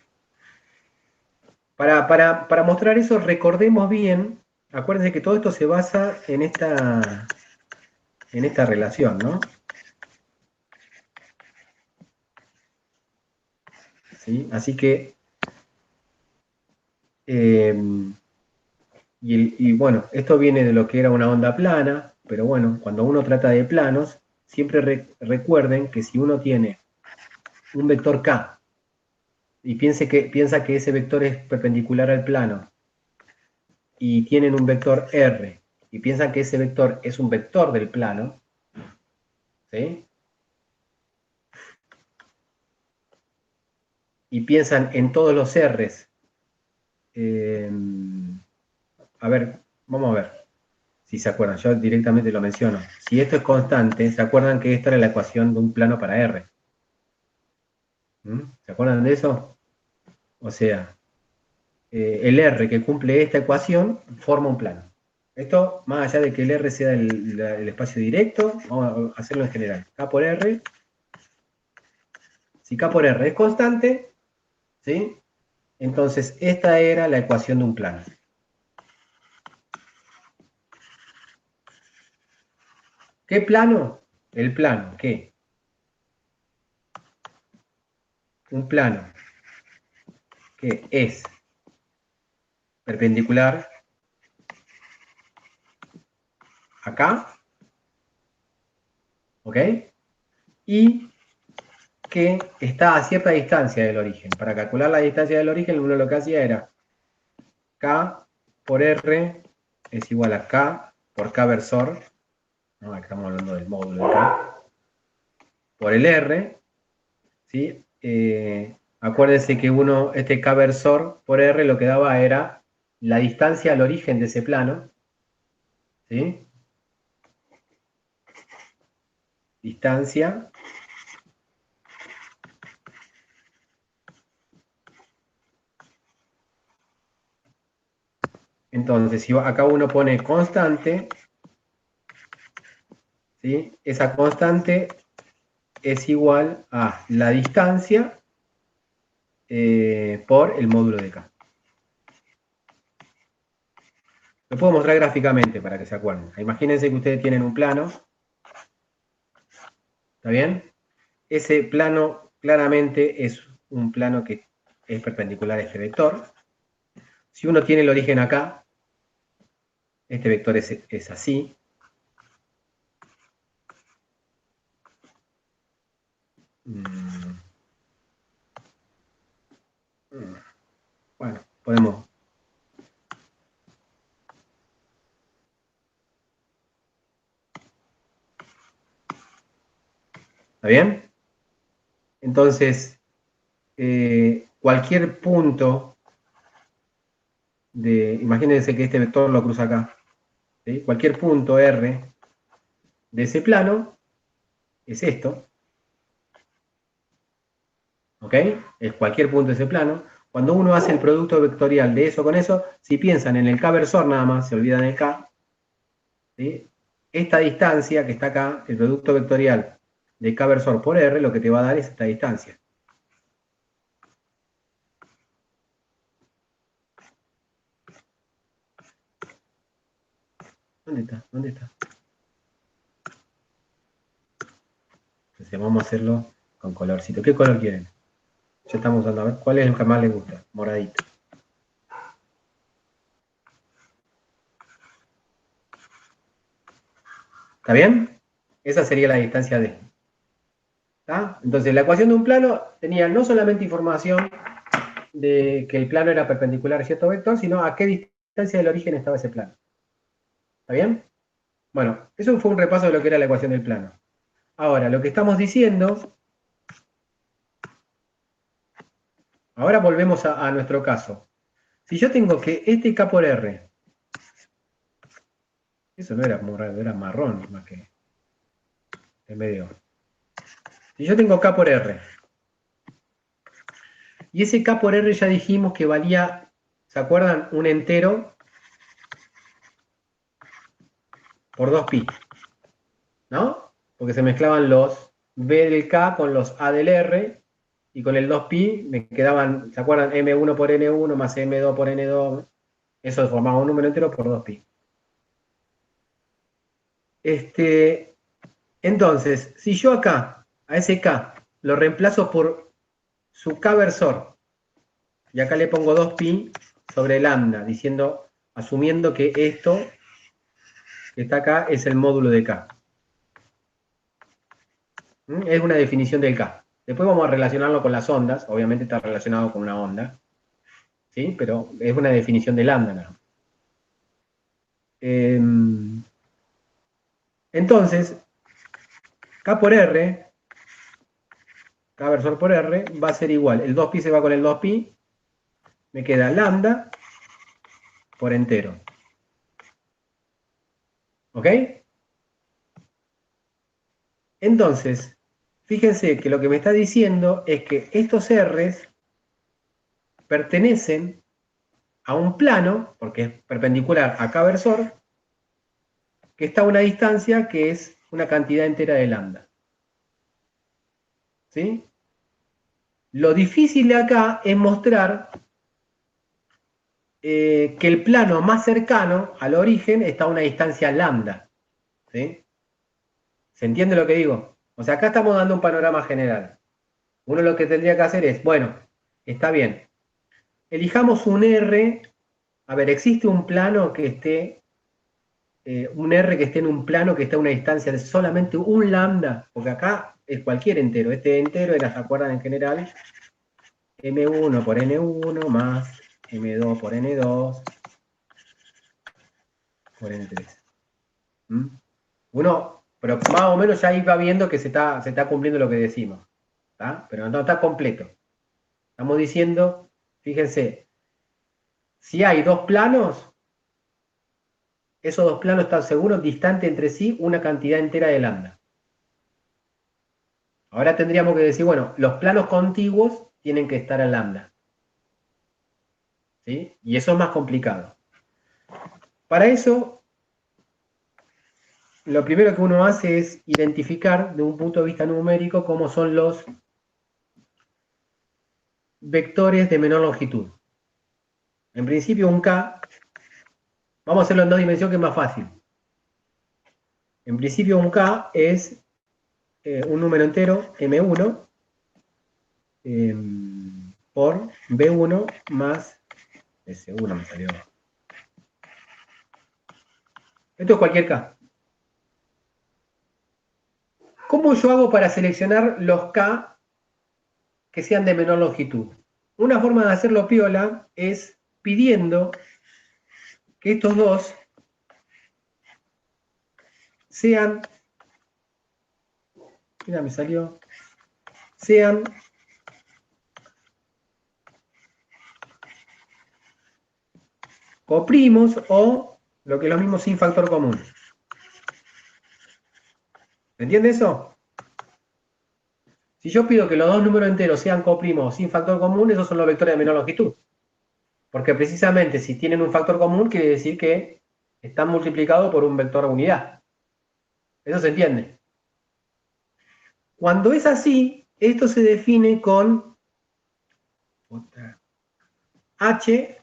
para mostrar eso, recordemos bien, acuérdense que todo esto se basa en esta relación, ¿no? ¿Sí? Así que, y bueno, esto viene de lo que era una onda plana, pero bueno, cuando uno trata de planos, siempre recuerden que si uno tiene un vector K y piensa que ese vector es perpendicular al plano, y tienen un vector R, y piensan que ese vector es un vector del plano, ¿sí? Y piensan en todos los R's. A ver, vamos a ver si se acuerdan. Yo directamente lo menciono. Si esto es constante, ¿se acuerdan que esta era la ecuación de un plano para R? ¿Se acuerdan de eso? O sea, el R que cumple esta ecuación forma un plano. Esto, más allá de que el R sea el espacio directo, vamos a hacerlo en general. K por R. Si K por R es constante, ¿sí? Entonces esta era la ecuación de un plano. ¿Qué plano? El plano, ¿qué? Un plano que es perpendicular acá, ¿ok? Y que está a cierta distancia del origen. Para calcular la distancia del origen, uno lo que hacía era K por R es igual a K por K versor, ¿no? Acá estamos hablando del módulo de K, por el R, ¿sí? Acuérdense que este K versor por R lo que daba era la distancia al origen de ese plano, ¿sí? Distancia entonces, si acá uno pone constante, ¿sí? Esa constante es igual a la distancia por el módulo de K. Lo puedo mostrar gráficamente para que se acuerden. Imagínense que ustedes tienen un plano. ¿Está bien? Ese plano claramente es un plano que es perpendicular a este vector. Si uno tiene el origen acá, este vector es así. Bueno, podemos... ¿Está bien? Entonces, cualquier punto imagínense que este vector lo cruza acá, ¿sí? Cualquier punto R de ese plano es esto, ¿ok? Es cualquier punto de ese plano. Cuando uno hace el producto vectorial de eso con eso, si piensan en el K versor nada más, se olvidan del K, ¿sí? Esta distancia que está acá, el producto vectorial de K versor por R, lo que te va a dar es esta distancia. ¿Dónde está? ¿Dónde está? Entonces vamos a hacerlo con colorcito. ¿Qué color quieren? Ya estamos usando, a ver, ¿cuál es el que más les gusta? Moradito. ¿Está bien? Esa sería la distancia D. ¿Está? Entonces, la ecuación de un plano tenía no solamente información de que el plano era perpendicular a cierto vector, sino a qué distancia distancia del origen estaba ese plano. ¿Está bien? Bueno, eso fue un repaso de lo que era la ecuación del plano. Ahora, lo que estamos diciendo, ahora volvemos a nuestro caso. Si yo tengo que este K por R, eso no era morado, era marrón más que en medio. Si yo tengo K por R, y ese K por R ya dijimos que valía, ¿se acuerdan? Un entero por 2pi, ¿no? Porque se mezclaban los B del K con los A del R, y con el 2pi me quedaban, ¿se acuerdan? M1 por N1 más M2 por N2, eso formaba un número entero por 2pi. Entonces, si yo acá, a ese K, lo reemplazo por su K versor, y acá le pongo 2pi sobre lambda, diciendo, asumiendo que esto que está acá es el módulo de K. Es una definición del K. Después vamos a relacionarlo con las ondas, obviamente está relacionado con una onda, ¿sí? Pero es una definición de lambda, ¿no? Entonces, K por R, K versor por R, va a ser igual. El 2pi se va con el 2pi, me queda lambda por entero. ¿Ok? Entonces, fíjense que lo que me está diciendo es que estos R's pertenecen a un plano, porque es perpendicular a K versor, que está a una distancia que es una cantidad entera de lambda. ¿Sí? Lo difícil de acá es mostrar que el plano más cercano al origen está a una distancia lambda. ¿Sí? ¿Se entiende lo que digo? O sea, acá estamos dando un panorama general. Uno lo que tendría que hacer es, bueno, está bien, elijamos un R. A ver, existe un plano que esté, un R que esté en un plano que esté a una distancia de solamente un lambda, porque acá es cualquier entero. Este entero era, ¿se acuerdan en general? M1 por N1 más M2 por N2 por N3. Uno, pero más o menos ya iba viendo que se está cumpliendo lo que decimos. ¿Tá? Pero no está completo. Estamos diciendo, fíjense, si hay dos planos, esos dos planos están seguros distantes entre sí una cantidad entera de lambda. Ahora tendríamos que decir, bueno, los planos contiguos tienen que estar a lambda. ¿Sí? Y eso es más complicado. Para eso, lo primero que uno hace es identificar de un punto de vista numérico cómo son los vectores de menor longitud. En principio un K, vamos a hacerlo en 2 dimensiones que es más fácil. En principio un K es un número entero, M1, por B1 más S1 me salió. Esto es cualquier K. ¿Cómo yo hago para seleccionar los K que sean de menor longitud? Una forma de hacerlo piola es pidiendo que estos dos sean, mira, me salió, sean coprimos o lo que es lo mismo sin factor común. ¿Me entiende eso? Si yo pido que los dos números enteros sean coprimos sin factor común, esos son los vectores de menor longitud. Porque precisamente si tienen un factor común, quiere decir que están multiplicados por un vector unidad. ¿Eso se entiende? Cuando es así, esto se define con H,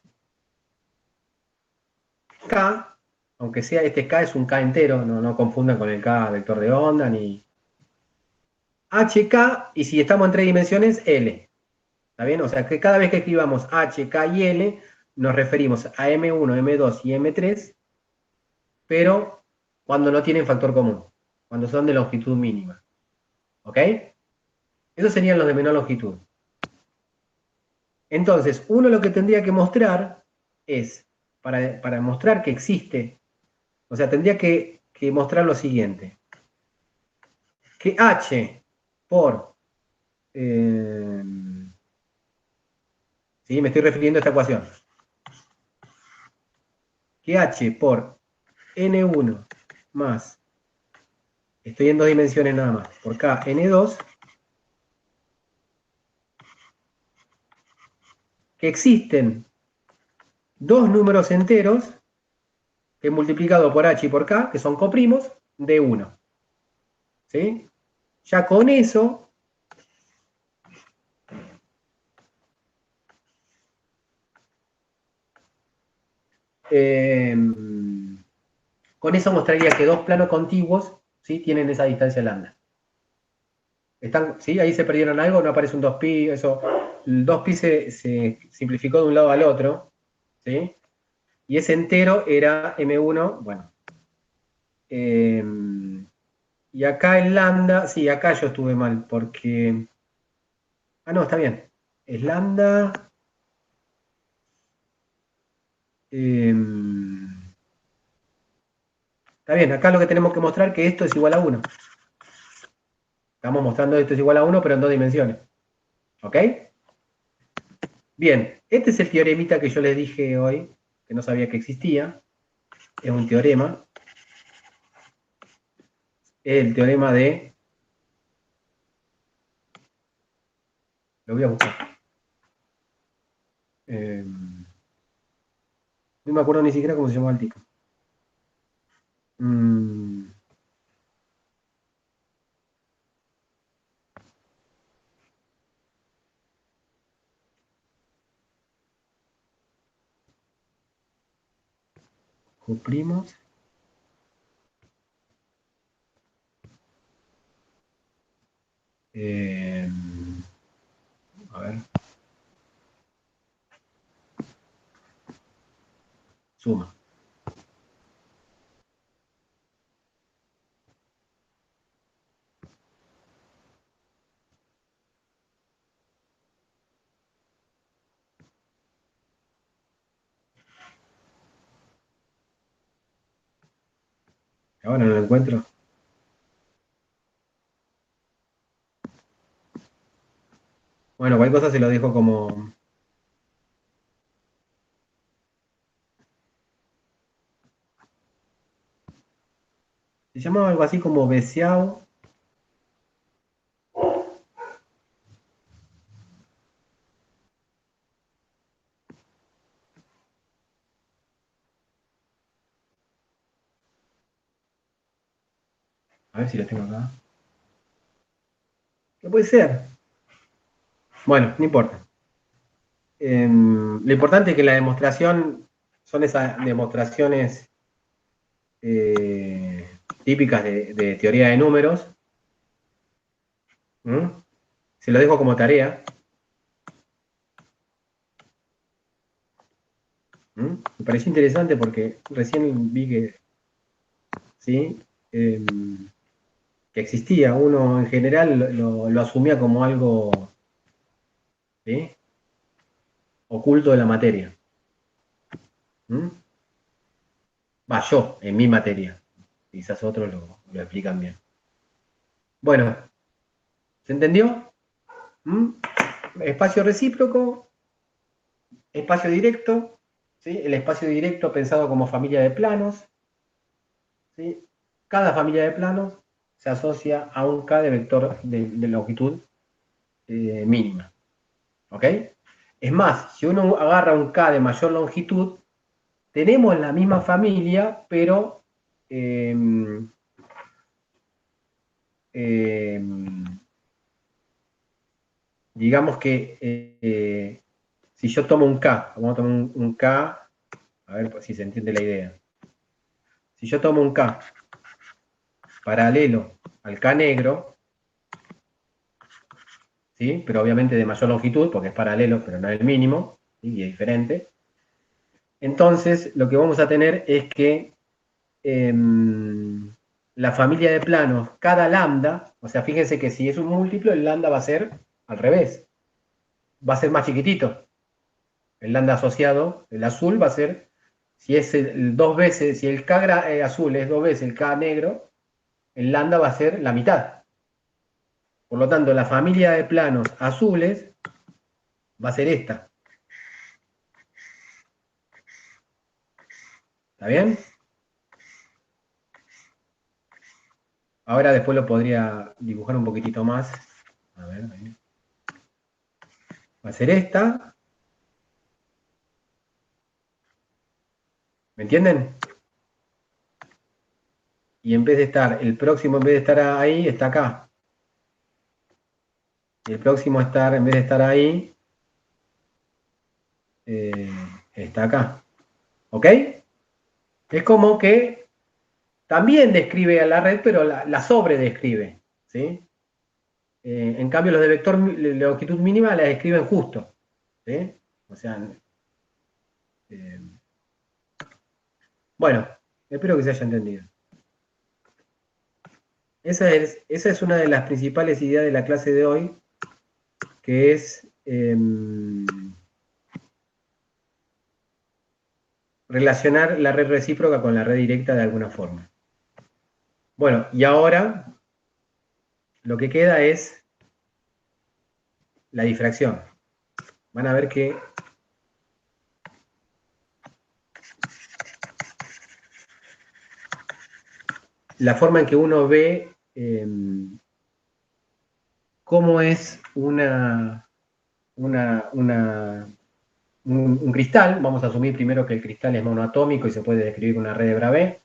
K, aunque sea este K es un K entero, no confundan con el K vector de onda, ni HK, y si estamos en 3 dimensiones, L. ¿Está bien? O sea que cada vez que escribamos H, K y L, nos referimos a M1, M2 y M3, pero cuando no tienen factor común, cuando son de longitud mínima. ¿Ok? Esos serían los de menor longitud. Entonces, uno lo que tendría que mostrar es para mostrar que existe. O sea, tendría que mostrar lo siguiente. Que H por... sí, me estoy refiriendo a esta ecuación. Que H por N1 más, estoy en dos dimensiones nada más, por K N2, que existen dos números enteros que multiplicado por H y por K, que son coprimos, de 1. ¿Sí? Ya con eso, mostraría que dos planos contiguos, ¿sí?, tienen esa distancia lambda. ¿Sí? Ahí se perdieron algo, no aparece un 2pi, eso. El 2pi se simplificó de un lado al otro, ¿sí? Y ese entero era M1, bueno. Y acá el lambda, sí, acá yo estuve mal, porque... Ah, no, está bien. Es lambda... está bien, acá lo que tenemos que mostrar es que esto es igual a 1. Estamos mostrando esto es igual a 1, pero en dos dimensiones. ¿Ok? Bien, este es el teoremita que yo les dije hoy, que no sabía que existía. Es un teorema. Es el teorema de... Lo voy a buscar. No me acuerdo ni siquiera cómo se llamaba el tipo. Cuplimos. A ver. Suma. Ahora no lo encuentro. Bueno, cualquier cosa se lo dejo como... Se llamaba algo así como Besiao. A ver si lo tengo acá. ¿Qué puede ser? Bueno, no importa. Lo importante es que la demostración son esas demostraciones típicas de teoría de números. Se lo dejo como tarea. Me pareció interesante porque recién vi que, ¿sí?, que existía. Uno en general lo asumía como algo, ¿sí?, oculto de la materia. Va, yo, en mi materia. Quizás otros lo explican bien. Bueno, ¿se entendió? Espacio recíproco, espacio directo, ¿sí? El espacio directo pensado como familia de planos, ¿sí? Cada familia de planos se asocia a un K de vector de longitud mínima. ¿Ok? Es más, si uno agarra un K de mayor longitud, tenemos la misma familia, pero digamos que si yo tomo un K, vamos a tomar un K, a ver si se entiende la idea. Si yo tomo un K paralelo al K negro, ¿sí?, pero obviamente de mayor longitud, porque es paralelo, pero no es el mínimo, ¿sí?, y es diferente. Entonces, lo que vamos a tener es que la familia de planos, cada lambda, o sea, fíjense que si es un múltiplo, el lambda va a ser al revés, va a ser más chiquitito. El lambda asociado, el azul, va a ser Si es dos veces, si el K azul es dos veces el K negro, el lambda va a ser la mitad. Por lo tanto, la familia de planos azules va a ser esta. ¿Está bien? Ahora después lo podría dibujar un poquitito más. A ver, ahí. Va a ser esta. ¿Me entienden? Y en vez de estar, el próximo en vez de estar ahí, está acá. Y el próximo estar, en vez de estar ahí, está acá. ¿Ok? Es como que también describe a la red, pero la sobredescribe. ¿Sí? En cambio, los de vector longitud mínima la describen justo. ¿Sí? O sea, bueno, espero que se haya entendido. Esa es una de las principales ideas de la clase de hoy, que es relacionar la red recíproca con la red directa de alguna forma. Bueno, y ahora lo que queda es la difracción. Van a ver que la forma en que uno ve cómo es un cristal. Vamos a asumir primero que el cristal es monoatómico y se puede describir con una red de Bravais.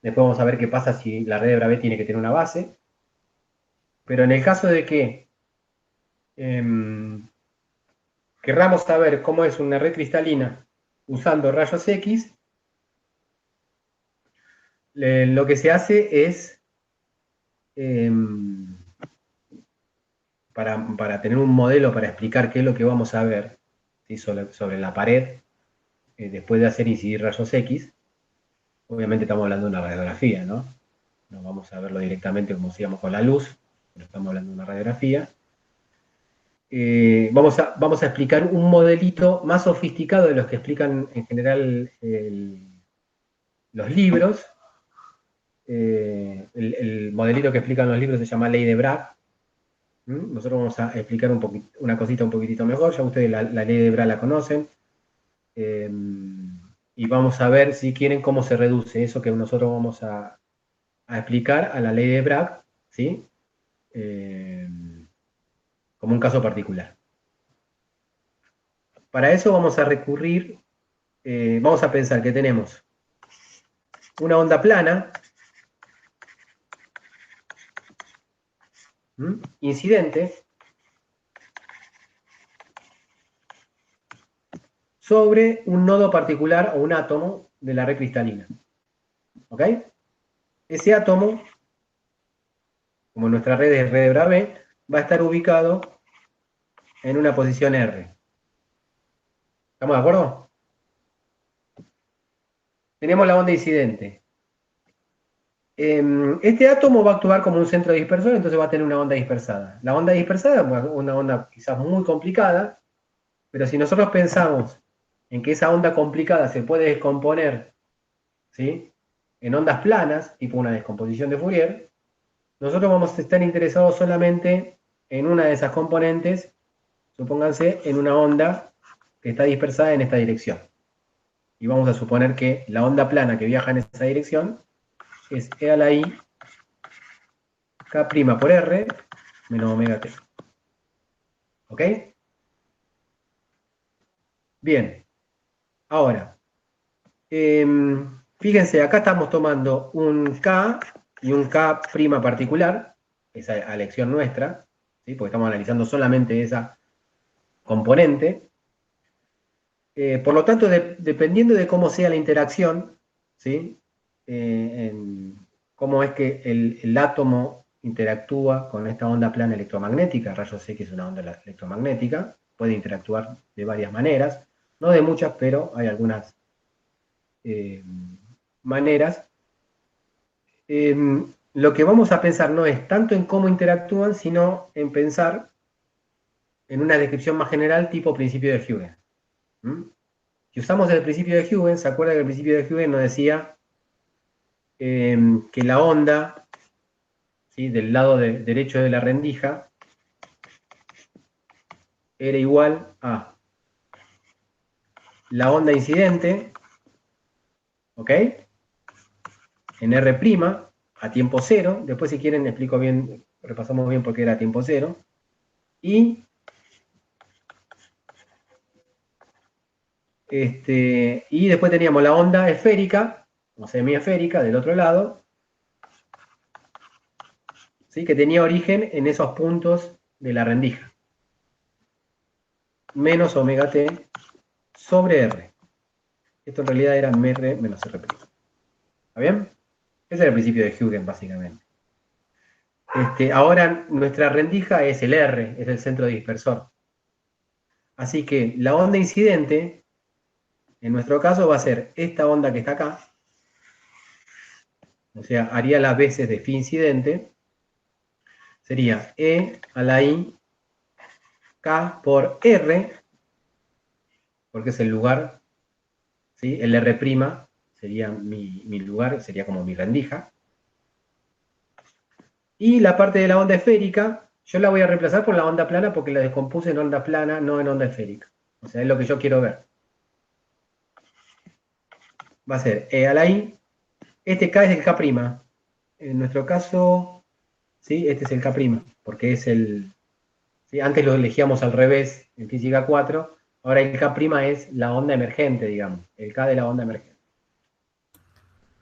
Después vamos a ver qué pasa si la red de Bravais tiene que tener una base. Pero en el caso de que querramos saber cómo es una red cristalina usando rayos X, lo que se hace es, para tener un modelo para explicar qué es lo que vamos a ver, ¿sí? sobre la pared, después de hacer incidir rayos X, obviamente estamos hablando de una radiografía, ¿no? No vamos a verlo directamente como hacíamos con la luz, pero estamos hablando de una radiografía. Vamos a explicar un modelito más sofisticado de los que explican en general los libros. El modelito que explican los libros se llama ley de Bragg. Nosotros vamos a explicar una cosita un poquitito mejor. Ya ustedes la ley de Bragg la conocen. Y vamos a ver, si quieren, cómo se reduce eso que nosotros vamos a explicar a la ley de Bragg, ¿sí? Como un caso particular. Para eso vamos a recurrir, vamos a pensar que tenemos una onda plana, incidente, sobre un nodo particular o un átomo de la red cristalina. ¿Ok? Ese átomo, como nuestra red es red de Bravais, va a estar ubicado en una posición R. ¿Estamos de acuerdo? Tenemos la onda incidente. Este átomo va a actuar como un centro dispersor, entonces va a tener una onda dispersada. La onda dispersada es una onda quizás muy complicada, pero si nosotros pensamos en que esa onda complicada se puede descomponer, ¿sí?, en ondas planas, tipo una descomposición de Fourier, nosotros vamos a estar interesados solamente en una de esas componentes, supónganse en una onda que está dispersada en esta dirección. Y vamos a suponer que la onda plana que viaja en esa dirección es E a la I K' por R menos omega T. ¿Ok? Bien. Ahora, fíjense, acá estamos tomando un K y un K' particular, esa es a elección nuestra, ¿sí? Porque estamos analizando solamente esa componente. Por lo tanto, dependiendo de cómo sea la interacción, ¿sí?, cómo es que el átomo interactúa con esta onda plana electromagnética, rayos X es una onda electromagnética, puede interactuar de varias maneras, no de muchas, pero hay algunas maneras. Lo que vamos a pensar no es tanto en cómo interactúan, sino en pensar en una descripción más general tipo principio de Füge. Si usamos el principio de Huygens, ¿se acuerda que el principio de Huygens nos decía que la onda, ¿sí?, del lado derecho de la rendija era igual a la onda incidente, ¿ok?, en R' a tiempo cero. Después, si quieren, explico bien, repasamos bien por qué era a tiempo cero. Y después teníamos la onda esférica o semiesférica del otro lado, ¿sí?, que tenía origen en esos puntos de la rendija. Menos omega t sobre R. Esto en realidad era R menos R'. ¿Está bien? Ese era el principio de Huygens, básicamente. Ahora nuestra rendija es el R, es el centro dispersor. Así que la onda incidente, en nuestro caso, va a ser esta onda que está acá. O sea, haría las veces de phi incidente. Sería E a la I K por R, porque es el lugar, ¿sí? El R' sería mi lugar, sería como mi rendija. Y la parte de la onda esférica, yo la voy a reemplazar por la onda plana porque la descompuse en onda plana, no en onda esférica. O sea, es lo que yo quiero ver. Va a ser E a la I. Este K es el K'. En nuestro caso, ¿sí?, este es el K', porque es el... ¿sí? Antes lo elegíamos al revés en física 4, ahora el K' es la onda emergente, digamos, el K de la onda emergente.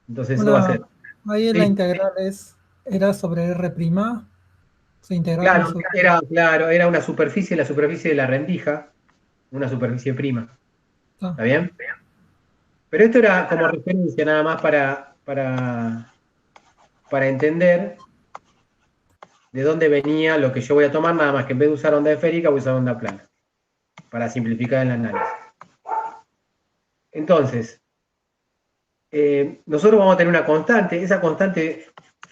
Entonces eso va a ser... Ahí la ¿sí? integral era sobre R', se integraba Claro, sobre... era una superficie, la superficie de la rendija, una superficie prima. Ah, ¿Está bien? Pero esto era como referencia nada más para entender de dónde venía lo que yo voy a tomar, nada más que en vez de usar onda esférica voy a usar onda plana, para simplificar el análisis. Entonces, nosotros vamos a tener una constante. Esa constante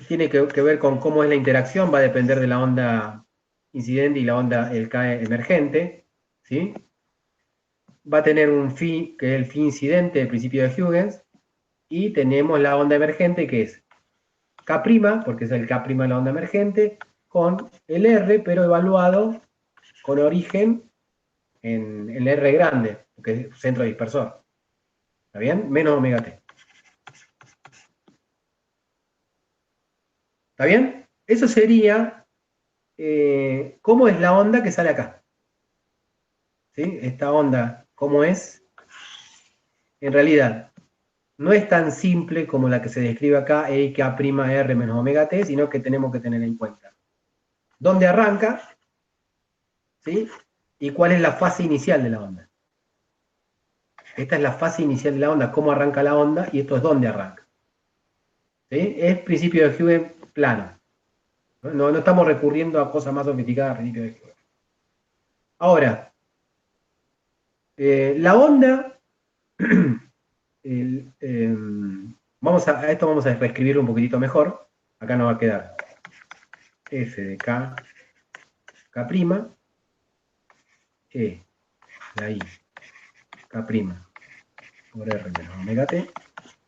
tiene que ver con cómo es la interacción, va a depender de la onda incidente y la onda, el K emergente, ¿sí? Va a tener un phi, que es el phi incidente del principio de Huygens, y tenemos la onda emergente, que es K', porque es el K' de la onda emergente, con el R, pero evaluado con origen en el R grande, que es centro dispersor. ¿Está bien? Menos omega t. ¿Está bien? Eso sería cómo es la onda que sale acá. ¿Sí? Esta onda, ¿cómo es? En realidad, no es tan simple como la que se describe acá, E K' R menos omega t, sino que tenemos que tener en cuenta dónde arranca, ¿sí?, y cuál es la fase inicial de la onda. Esta es la fase inicial de la onda, cómo arranca la onda, y esto es dónde arranca. ¿Sí? Es principio de Huygens plano. No estamos recurriendo a cosas más sofisticadas, principio de Huygens. Ahora, la onda, a esto vamos a reescribirlo un poquitito mejor. Acá nos va a quedar f de k, k', e, la i, k' por r menos omega t.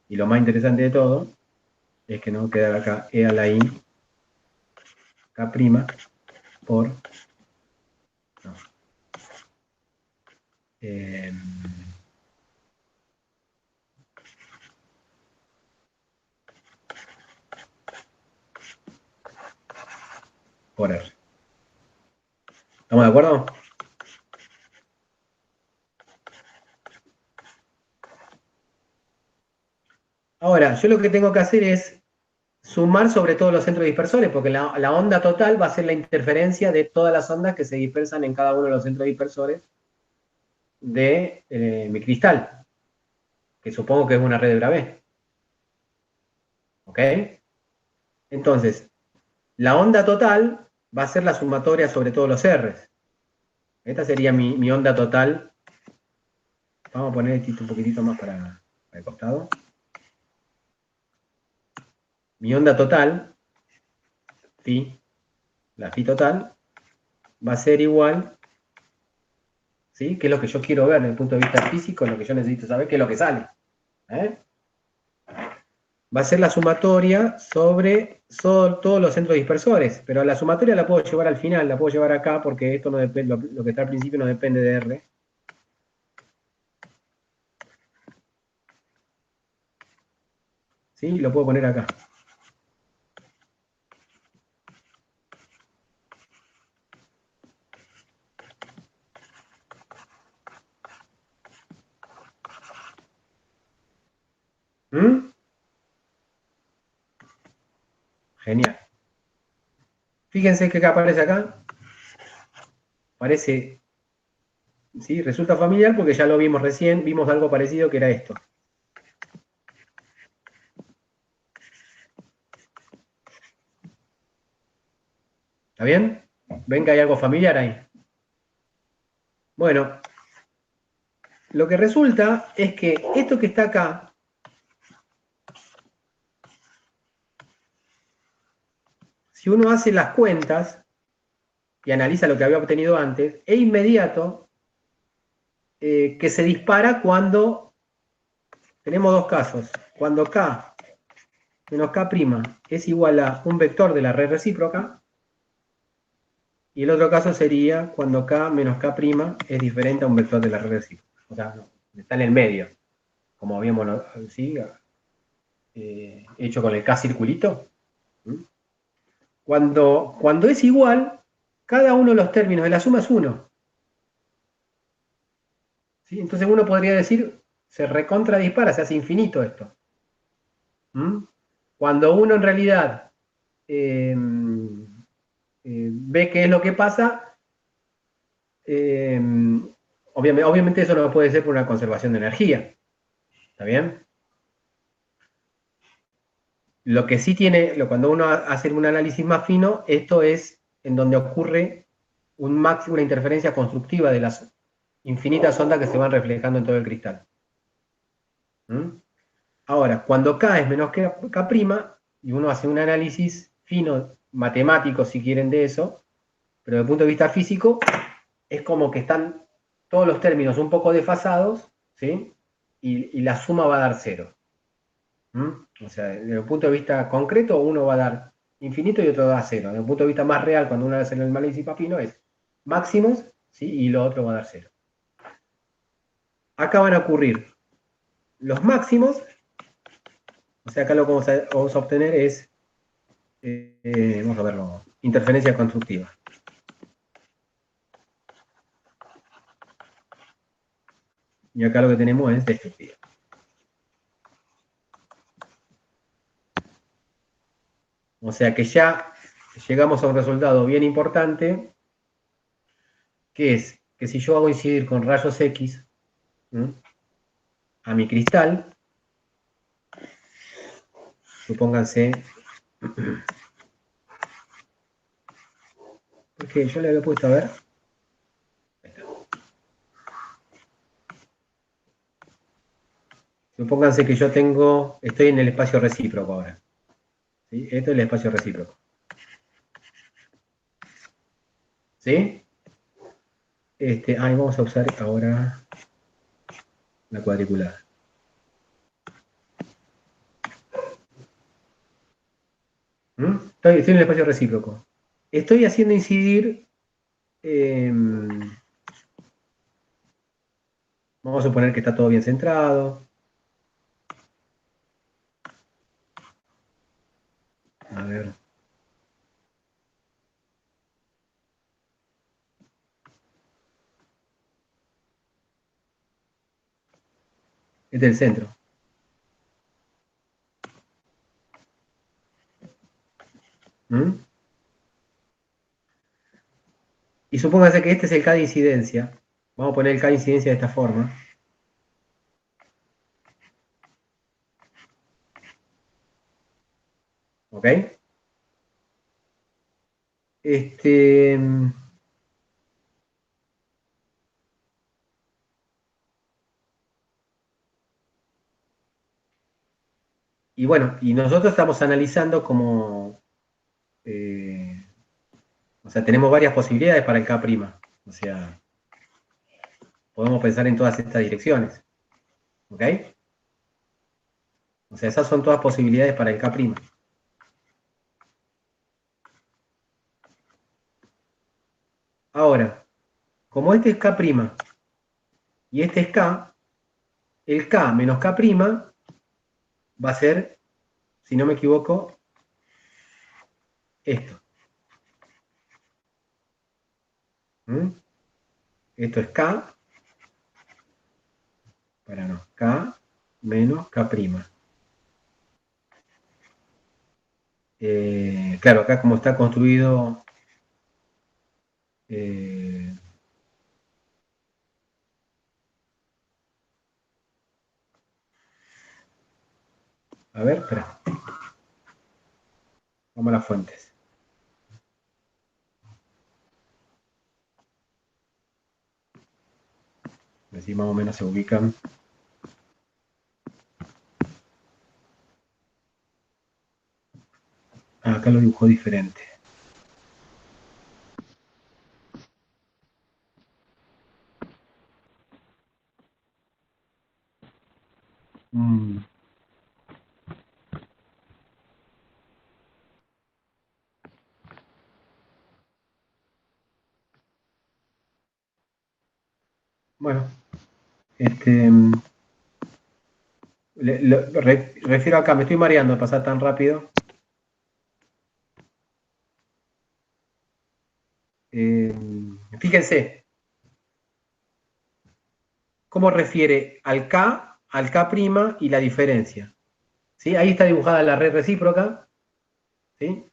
Y lo más interesante de todo es que nos va a quedar acá e a la i, k' por... No, por r. ¿Estamos de acuerdo? Ahora, yo lo que tengo que hacer es sumar sobre todos los centros dispersores, porque la onda total va a ser la interferencia de todas las ondas que se dispersan en cada uno de los centros dispersores de mi cristal, que supongo que es una red de Bravais. ¿Ok? Entonces, la onda total va a ser la sumatoria sobre todos los R's. Esta sería mi onda total. Vamos a poner esto un poquitito más para el costado. Mi onda total, phi, la phi total, va a ser igual, ¿sí? Que es lo que yo quiero ver desde el punto de vista físico, lo que yo necesito saber, qué es lo que sale. Va a ser la sumatoria sobre todos los centros dispersores, pero la sumatoria la puedo llevar al final, la puedo llevar acá porque esto no depende, lo que está al principio no depende de R. ¿Sí? Lo puedo poner acá. ¿Mm? Genial. Fíjense que acá aparece acá. Parece, ¿sí? Resulta familiar porque ya lo vimos recién, vimos algo parecido que era esto. ¿Está bien? ¿Ven que hay algo familiar ahí? Bueno, lo que resulta es que esto que está acá, si uno hace las cuentas y analiza lo que había obtenido antes, es inmediato que se dispara cuando tenemos dos casos. Cuando K menos K' es igual a un vector de la red recíproca, y el otro caso sería cuando K menos K' es diferente a un vector de la red recíproca. O sea, está en el medio, como habíamos, ¿sí? Hecho con el K circulito. Cuando es igual, cada uno de los términos de la suma es 1. ¿Sí? Entonces uno podría decir, se recontradispara, se hace infinito esto. Cuando uno en realidad ve qué es lo que pasa, obviamente eso no puede ser por una conservación de energía. ¿Está bien? Lo que sí tiene, cuando uno hace un análisis más fino, esto es en donde ocurre una interferencia constructiva de las infinitas ondas que se van reflejando en todo el cristal. Ahora, cuando K es menos que K', y uno hace un análisis fino, matemático si quieren de eso, pero desde el punto de vista físico, es como que están todos los términos un poco desfasados, ¿sí? Y la suma va a dar 0. O sea, desde el punto de vista concreto, uno va a dar infinito y otro da 0. Desde el punto de vista más real, cuando uno hace el análisis papino, es máximos, ¿sí? Y lo otro va a dar 0. Acá van a ocurrir los máximos, o sea, acá lo que vamos a obtener es, vamos a verlo, interferencia constructiva. Y acá lo que tenemos es destructiva. O sea que ya llegamos a un resultado bien importante, que es que si yo hago incidir con rayos X a mi cristal, supónganse, porque yo le había puesto a ver. Supónganse que yo estoy en el espacio recíproco ahora. ¿Sí? Esto es el espacio recíproco. ¿Sí? Vamos a usar ahora la cuadriculada. Estoy en el espacio recíproco. Estoy haciendo incidir, vamos a suponer que está todo bien centrado. A ver. Este es el centro. Y supóngase que este es el K de incidencia. Vamos a poner el K de incidencia de esta forma. ¿Ok? Y bueno, y nosotros estamos analizando como, o sea, tenemos varias posibilidades para el K'. O sea, podemos pensar en todas estas direcciones. ¿Ok? O sea, esas son todas posibilidades para el K'. Ahora, como este es K' y este es K, el K menos K' va a ser, si no me equivoco, esto. ¿Mm? Esto es K, K menos K'. Claro, acá como está construido, a ver, espera, vamos a las fuentes. Así más o menos se ubican. Acá lo dibujó diferente. Bueno, refiero acá, me estoy mareando de pasar tan rápido. Fíjense, cómo refiere al K' y la diferencia. ¿Sí? Ahí está dibujada la red recíproca. ¿Sí?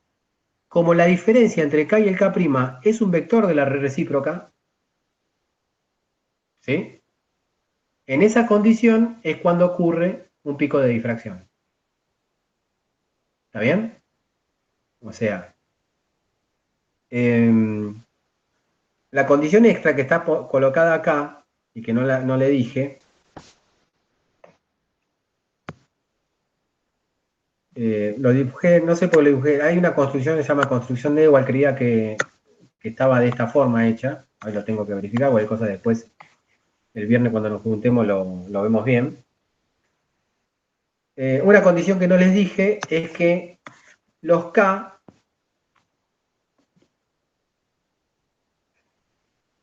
Como la diferencia entre el K y el K' es un vector de la red recíproca, ¿sí? En esa condición es cuando ocurre un pico de difracción. ¿Está bien? O sea, la condición extra que está colocada acá, y que no le dije, lo dibujé, no sé por qué lo dibujé, hay una construcción que se llama construcción de igual, creía que estaba de esta forma hecha, ahí lo tengo que verificar, cualquier cosa después, el viernes cuando nos juntemos lo vemos bien. Una condición que no les dije es que los K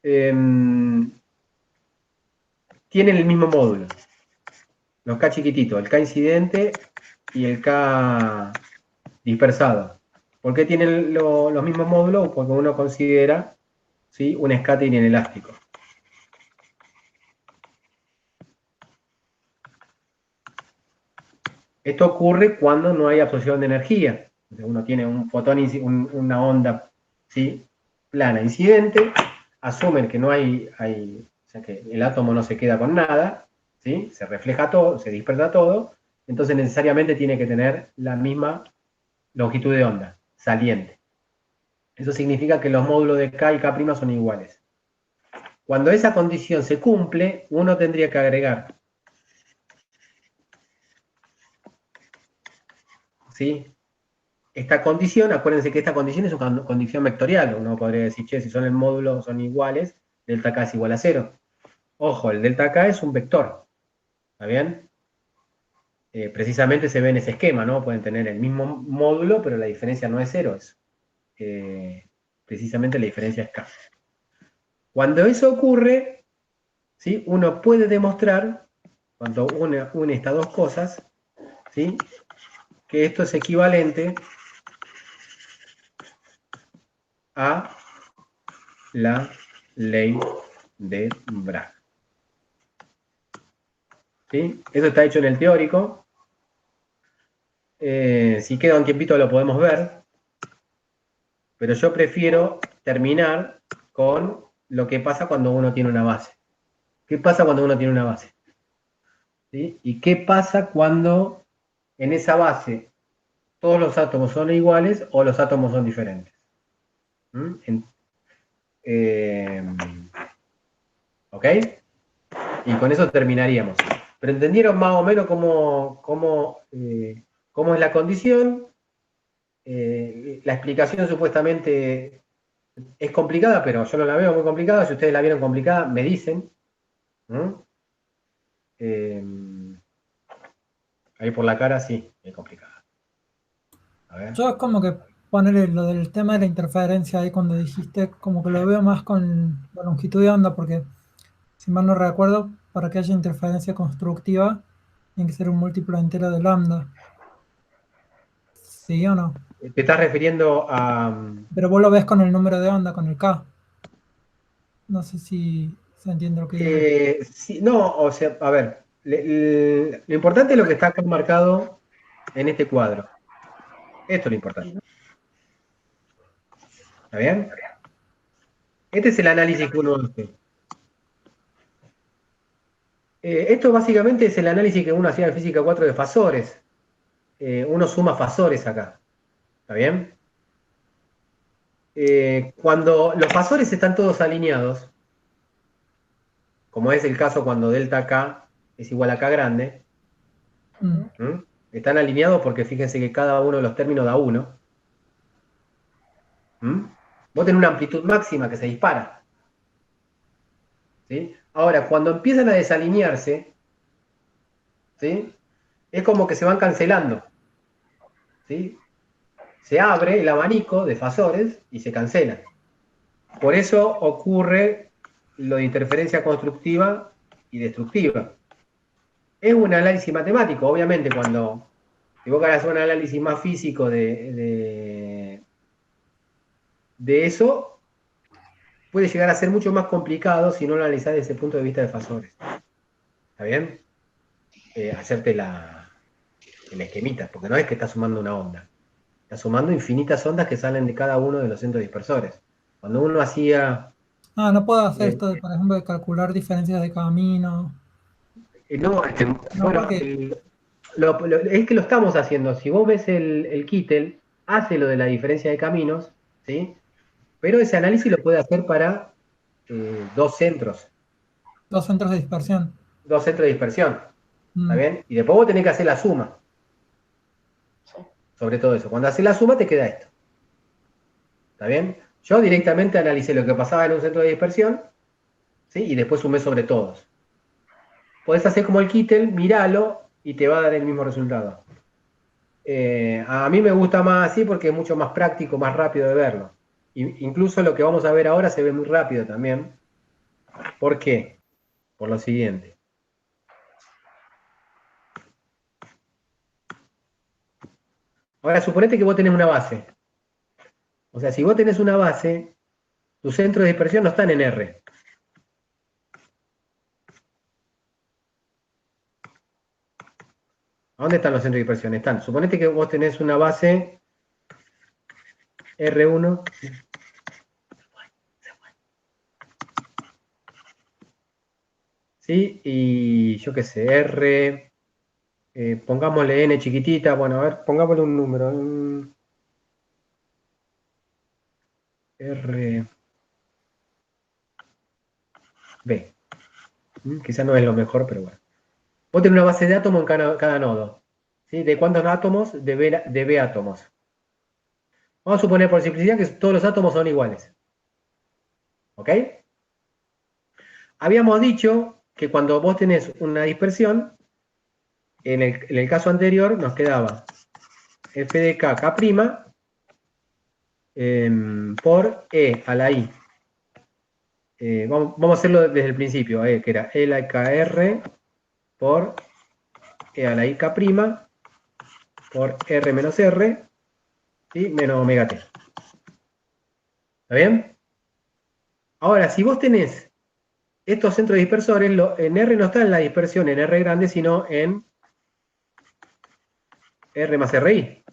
tienen el mismo módulo. Los K chiquititos, el K incidente y el K dispersado. ¿Por qué tienen los mismos módulos? Porque uno considera, ¿sí?, un escate inelástico. Esto ocurre cuando no hay absorción de energía. Uno tiene un fotón, una onda, ¿sí?, plana incidente, asumen que no hay, o sea, que el átomo no se queda con nada, ¿sí?, se refleja todo, se dispersa todo, entonces necesariamente tiene que tener la misma longitud de onda, saliente. Eso significa que los módulos de K y K' son iguales. Cuando esa condición se cumple, uno tendría que agregar, ¿sí?, esta condición. Acuérdense que esta condición es una condición vectorial. Uno podría decir, che, si son el módulo, son iguales, delta K es igual a 0. Ojo, el delta K es un vector. ¿Está bien? Precisamente se ve en ese esquema, ¿no? Pueden tener el mismo módulo, pero la diferencia no es 0. Precisamente la diferencia es K. Cuando eso ocurre, ¿sí?, uno puede demostrar, cuando une estas dos cosas, ¿sí?, que esto es equivalente a la ley de Bragg. ¿Sí? Eso está hecho en el teórico. Si queda un tiempito lo podemos ver, pero yo prefiero terminar con lo que pasa cuando uno tiene una base. ¿Qué pasa cuando uno tiene una base? ¿Sí? ¿Y qué pasa cuando en esa base todos los átomos son iguales o los átomos son diferentes? ¿Ok? Y con eso terminaríamos. Pero entendieron más o menos cómo es la condición. La explicación supuestamente es complicada, pero yo no la veo muy complicada. Si ustedes la vieron complicada, me dicen. ¿Mm? Ahí por la cara sí, es complicado. A ver. Yo es como que poner lo del tema de la interferencia ahí cuando dijiste, como que lo veo más con la longitud de onda, porque si mal no recuerdo, para que haya interferencia constructiva, tiene que ser un múltiplo entero de lambda. ¿Sí o no? ¿Te estás refiriendo a... Pero vos lo ves con el número de onda, con el K. No sé si se entiende lo que digo. sí, no, o sea, a ver, lo importante es lo que está acá marcado en este cuadro. Esto es lo importante. ¿Está bien? Este es el análisis que uno hace. Esto básicamente es el análisis que uno hacía en física 4 de fasores. Uno suma fasores acá. ¿Está bien? Cuando los fasores están todos alineados, como es el caso cuando delta K es igual a K grande, Mm. ¿m? Están alineados porque fíjense que cada uno de los términos da 1. Vos tenés una amplitud máxima que se dispara. ¿Sí? Ahora, cuando empiezan a desalinearse, ¿sí? Es como que se van cancelando. ¿Sí? Se abre el abanico de fasores y se cancela. Por eso ocurre lo de interferencia constructiva y destructiva. Es un análisis matemático, obviamente, cuando si vos querés hacer un análisis más físico de eso, puede llegar a ser mucho más complicado si no lo analizás desde ese punto de vista de fasores. ¿Está bien? Hacerte el esquemita, porque no es que estás sumando una onda, estás sumando infinitas ondas que salen de cada uno de los centros dispersores. Cuando uno hacía... Ah, no puedo hacer eh, esto de, por ejemplo, de calcular diferencias de camino. no, No, bueno, porque. es que lo estamos haciendo. Si vos ves el Kittel, hace lo de la diferencia de caminos, ¿sí? Pero ese análisis lo puede hacer para dos centros, Dos centros de dispersión. dos centros de dispersión, ¿está Mm. bien? Y después vos tenés que hacer la suma sobre todo eso. Cuando haces la suma te queda esto, ¿está bien? Yo directamente analicé lo que pasaba en un centro de dispersión, ¿sí? Y después sumé sobre todos. Podés hacer como el Kittel, miralo y te va a dar el mismo resultado. A mí me gusta más así porque es mucho más práctico, más rápido de verlo. Incluso lo que vamos a ver ahora se ve muy rápido también. ¿Por qué? Por lo siguiente. Ahora, suponete que vos tenés una base. O sea, si vos tenés una base, tus centros de dispersión no están en R. ¿A dónde están los centros de dispersión? Están. Suponete que vos tenés una base R1. ¿Sí? Y yo qué sé, R. Pongámosle N chiquitita. Bueno, a ver, pongámosle un número. R. B. Quizás no es lo mejor, pero bueno. Vos tenés una base de átomos en cada nodo. ¿Sí? ¿De cuántos átomos? De B átomos. Vamos a suponer por simplicidad que todos los átomos son iguales. ¿Ok? Habíamos dicho que cuando vos tenés una dispersión, en el caso anterior nos quedaba f de k, k', por e a la i. Vamos a hacerlo desde el principio, que era e a la kr por e a la i k' por r menos r y menos omega t. ¿Está bien? Ahora, si vos tenés estos centros dispersores, en R no está en la dispersión en R grande, sino en R más RI.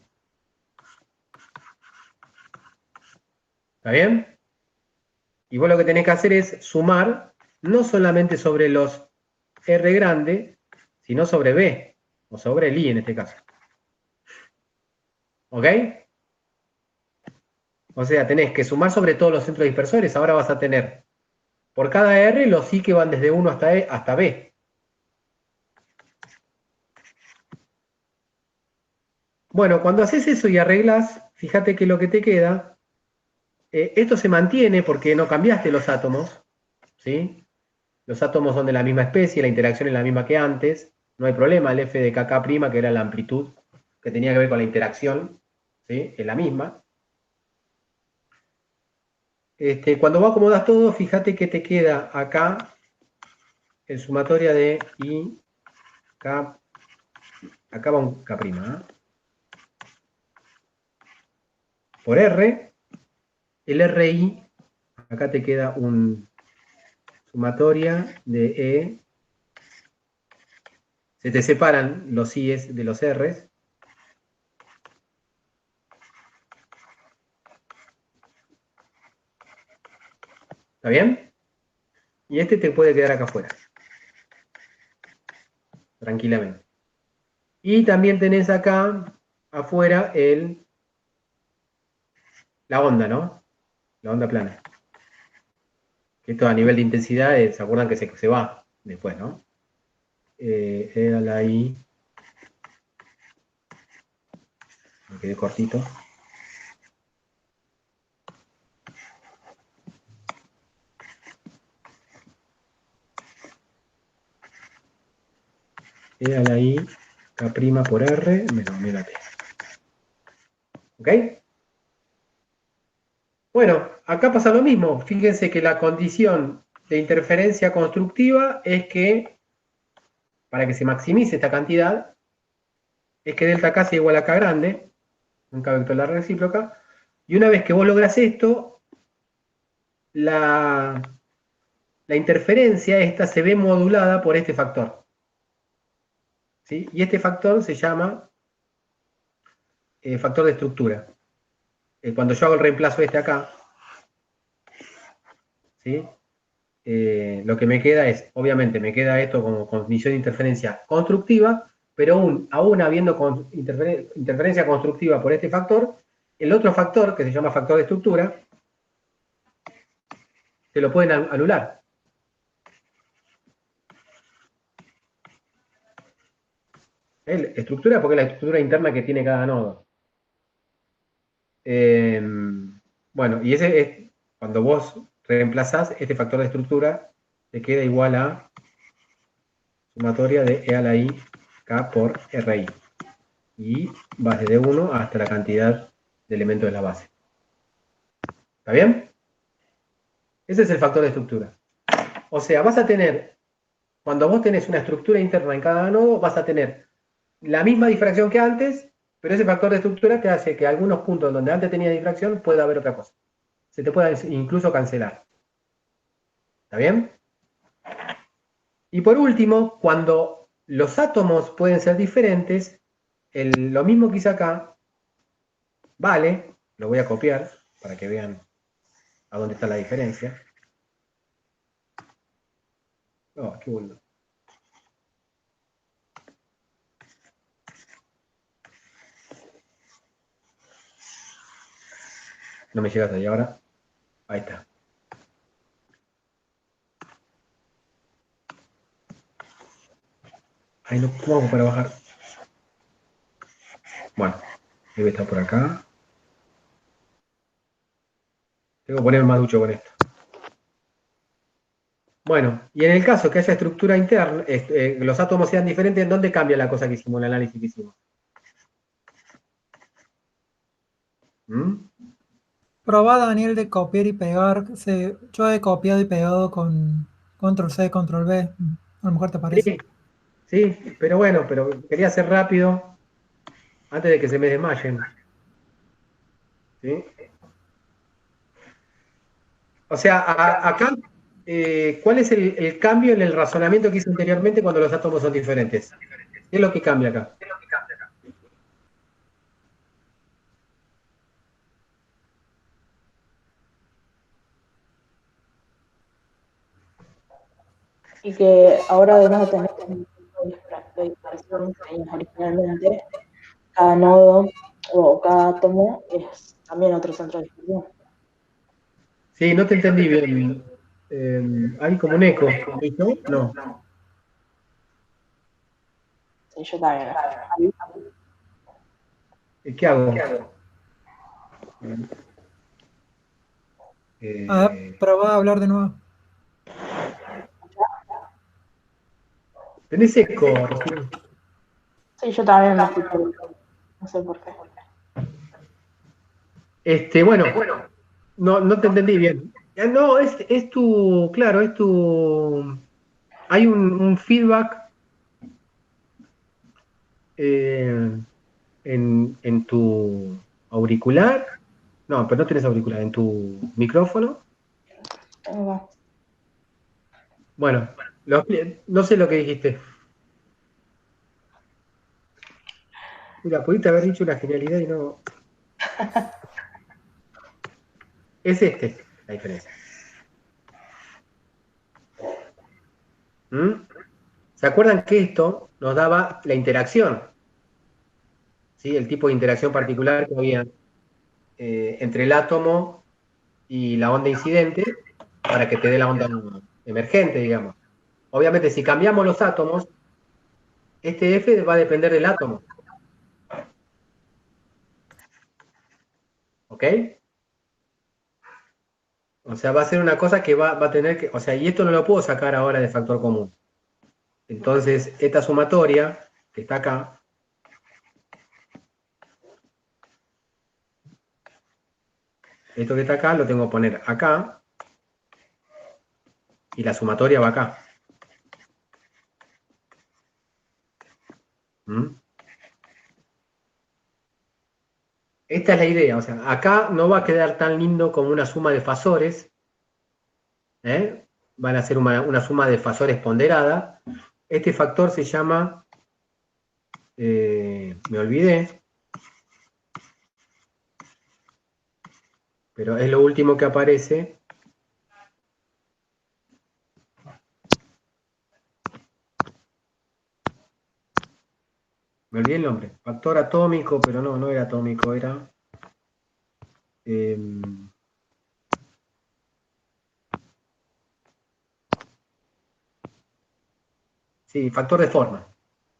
¿Está bien? Y vos lo que tenés que hacer es sumar no solamente sobre los R grande, sino sobre B, o sobre el I en este caso. ¿Ok? O sea, tenés que sumar sobre todos los centros dispersores. Ahora vas a tener por cada R los I que van desde 1 hasta, hasta B. Bueno, cuando haces eso y arreglas, fíjate que lo que te queda, esto se mantiene porque no cambiaste los átomos, ¿sí? los átomos son de la misma especie, la interacción es la misma que antes, no hay problema, el F de KK', que era la amplitud que tenía que ver con la interacción, ¿sí? Es la misma. Cuando vos acomodas todo, fíjate que te queda acá el sumatoria de I, K, acá va un K', ¿eh? Por R, el RI, acá te queda un sumatoria de E, se te separan los I's de los R's. ¿Está bien? Y te puede quedar acá afuera. Tranquilamente. Y también tenés acá afuera la onda, ¿no? La onda plana. Que esto a nivel de intensidad, ¿se acuerdan que se va después, ¿no? Era la I. Me quedé cortito. Era la I, K' por R, menos la T. ¿Ok? Bueno, acá pasa lo mismo. Fíjense que la condición de interferencia constructiva es que, para que se maximice esta cantidad, es que delta K sea igual a K grande, un K vector de la recíproca, y una vez que vos lográs esto, la interferencia esta se ve modulada por este factor. ¿Sí? Y este factor se llama factor de estructura. Cuando yo hago el reemplazo acá, ¿sí? Lo que me queda es, obviamente, me queda esto como condición de interferencia constructiva, pero aún habiendo interferencia constructiva por este factor, el otro factor, que se llama factor de estructura, se lo pueden anular. Estructura porque es la estructura interna que tiene cada nodo. Bueno, y ese es cuando vos reemplazás este factor de estructura, te queda igual a sumatoria de E a la I K por RI. Y vas desde 1 hasta la cantidad de elementos de la base. ¿Está bien? Ese es el factor de estructura. O sea, vas a tener, cuando vos tenés una estructura interna en cada nodo, vas a tener la misma difracción que antes, pero ese factor de estructura te hace que algunos puntos donde antes tenía difracción pueda haber otra cosa. Se te puede incluso cancelar. ¿Está bien? Y por último, cuando los átomos pueden ser diferentes, lo mismo que hice acá, vale, lo voy a copiar para que vean a dónde está la diferencia. Oh, qué bueno. No me llega hasta ahí ahora. Ahí está. Ahí no, ¿cómo hago para bajar? Bueno, debe estar por acá. Tengo que ponerme más ducho con esto. Bueno, y en el caso que haya estructura interna, los átomos sean diferentes, ¿en dónde cambia la cosa que hicimos, el análisis que hicimos? ¿Mm? Probá, Daniel, de copiar y pegar. Yo he copiado y pegado con control C, control V. A lo mejor te parece. Sí, sí, pero bueno, pero quería hacer rápido antes de que se me desmayen. ¿Sí? O sea, acá, ¿cuál es el cambio en el razonamiento que hice anteriormente cuando los átomos son diferentes? ¿Qué es lo que cambia acá? Y que ahora además de tener un punto de dispersión que tenías originalmente, cada nodo o cada átomo es también otro centro de dispersión. Sí, no te entendí bien. Hay como un eco. ¿Soy yo? No. Sí, yo también. ¿Qué hago? A ver, Eh, probá a hablar de nuevo. Tenés eco, Rocío. Sí, yo también me escucho. No sé por qué. Bueno, no te entendí bien. No, es tu, claro, es tu, hay un feedback en tu auricular. No, pero no tienes auricular, en tu micrófono. No. Bueno, no sé lo que dijiste. Mira, pudiste haber dicho una genialidad y no. Es la diferencia. ¿Mm? ¿Se acuerdan que esto nos daba la interacción? ¿Sí? El tipo de interacción particular que había entre el átomo y la onda incidente para que te dé la onda emergente, digamos. Obviamente, si cambiamos los átomos, este F va a depender del átomo. ¿Ok? O sea, va a ser una cosa que va a tener que. O sea, y esto no lo puedo sacar ahora de factor común. Entonces, esta sumatoria, que está acá, esto que está acá lo tengo que poner acá, y la sumatoria va acá. ¿Mm? Esta es la idea, o sea, acá no va a quedar tan lindo como una suma de fasores, ¿eh? Van a ser una suma de fasores ponderada. Este factor se llama, me olvidé, pero es lo último que aparece. Me olvidé el nombre, factor atómico, pero no era atómico, era... sí, factor de forma.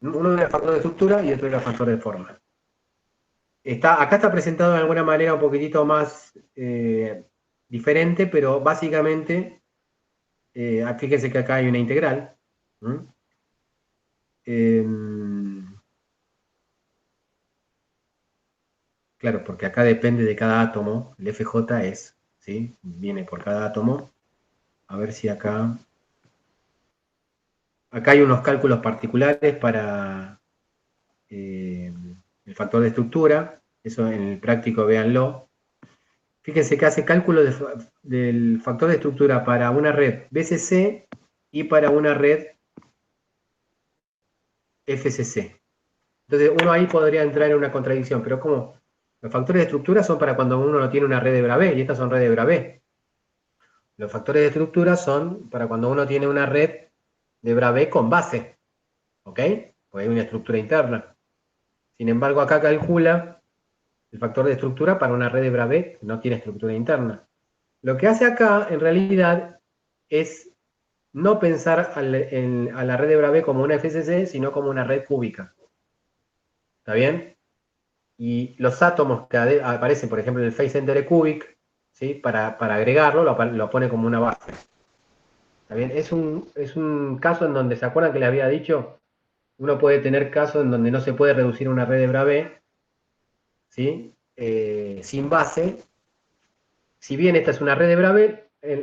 Uno era factor de estructura y otro era factor de forma. Acá está presentado de alguna manera un poquitito más diferente, pero básicamente, fíjense que acá hay una integral. Claro, porque acá depende de cada átomo, el FJ es, ¿sí? Viene por cada átomo. A ver si acá... Acá hay unos cálculos particulares para el factor de estructura, eso en el práctico véanlo. Fíjense que hace cálculo del factor de estructura para una red BCC y para una red FCC. Entonces uno ahí podría entrar en una contradicción, pero como los factores de estructura son para cuando uno no tiene una red de Bravais, y estas son redes de Bravais. Los factores de estructura son para cuando uno tiene una red de Bravais con base, ¿ok? Porque hay una estructura interna. Sin embargo, acá calcula el factor de estructura para una red de Bravais que no tiene estructura interna. Lo que hace acá, en realidad, es no pensar a la red de Bravais como una FCC, sino como una red cúbica. ¿Está bien? Y los átomos que aparecen, por ejemplo, en el Phase Center cubic, ¿sí? Para agregarlo, lo pone como una base. ¿Está bien? Es un caso en donde, ¿se acuerdan que le había dicho? Uno puede tener casos en donde no se puede reducir una red de Bravais, ¿sí? Sin base. Si bien esta es una red de Bravais,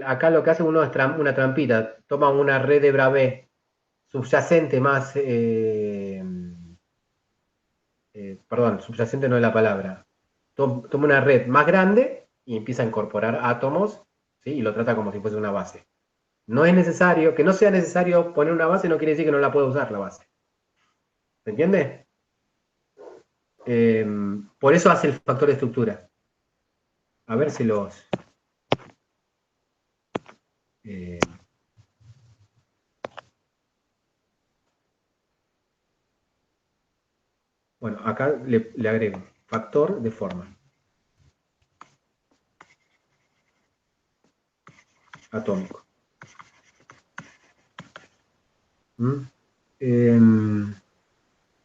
acá lo que hace uno es una trampita. Toma una red de Bravais subyacente más... perdón, subyacente no es la palabra. Toma una red más grande y empieza a incorporar átomos, ¿sí? Y lo trata como si fuese una base. No es necesario, que no sea necesario poner una base no quiere decir que no la pueda usar la base. ¿Se entiende? Por eso hace el factor de estructura. A ver si los... bueno, acá le agrego factor de forma. Atómico.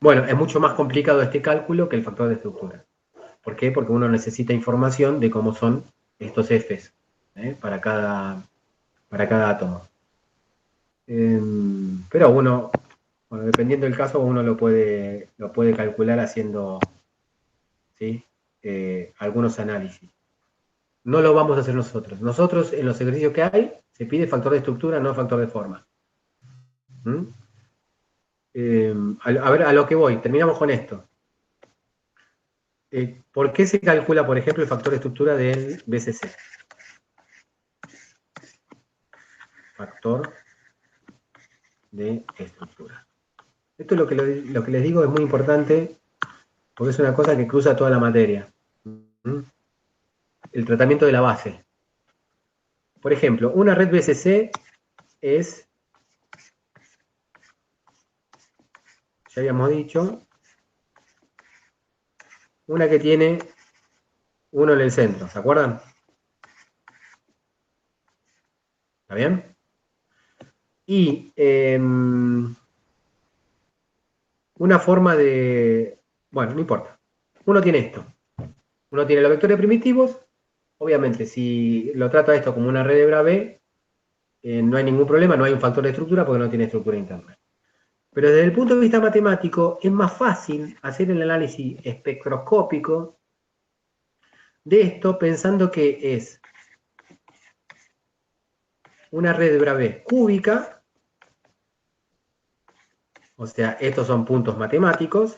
Bueno, es mucho más complicado este cálculo que el factor de estructura. ¿Por qué? Porque uno necesita información de cómo son estos Fs para cada átomo. Pero uno Bueno, dependiendo del caso, uno lo puede calcular haciendo, ¿sí? Algunos análisis. No lo vamos a hacer nosotros. Nosotros, en los ejercicios que hay, se pide factor de estructura, no factor de forma. ¿Mm? A ver, a lo que voy, terminamos con esto. ¿Por qué se calcula, por ejemplo, el factor de estructura del BCC? Factor de estructura. Esto es lo que les digo, es muy importante, porque es una cosa que cruza toda la materia. ¿Mm? El tratamiento de la base. Por ejemplo, una red BCC es, ya habíamos dicho, una que tiene uno en el centro, ¿se acuerdan? ¿Está bien? Y una forma de... Bueno, no importa. Uno tiene esto. Uno tiene los vectores primitivos. Obviamente, si lo trato a esto como una red de Bravais, no hay ningún problema, no hay un factor de estructura porque no tiene estructura interna. Pero desde el punto de vista matemático, es más fácil hacer el análisis espectroscópico de esto pensando que es una red de Bravais cúbica, o sea, estos son puntos matemáticos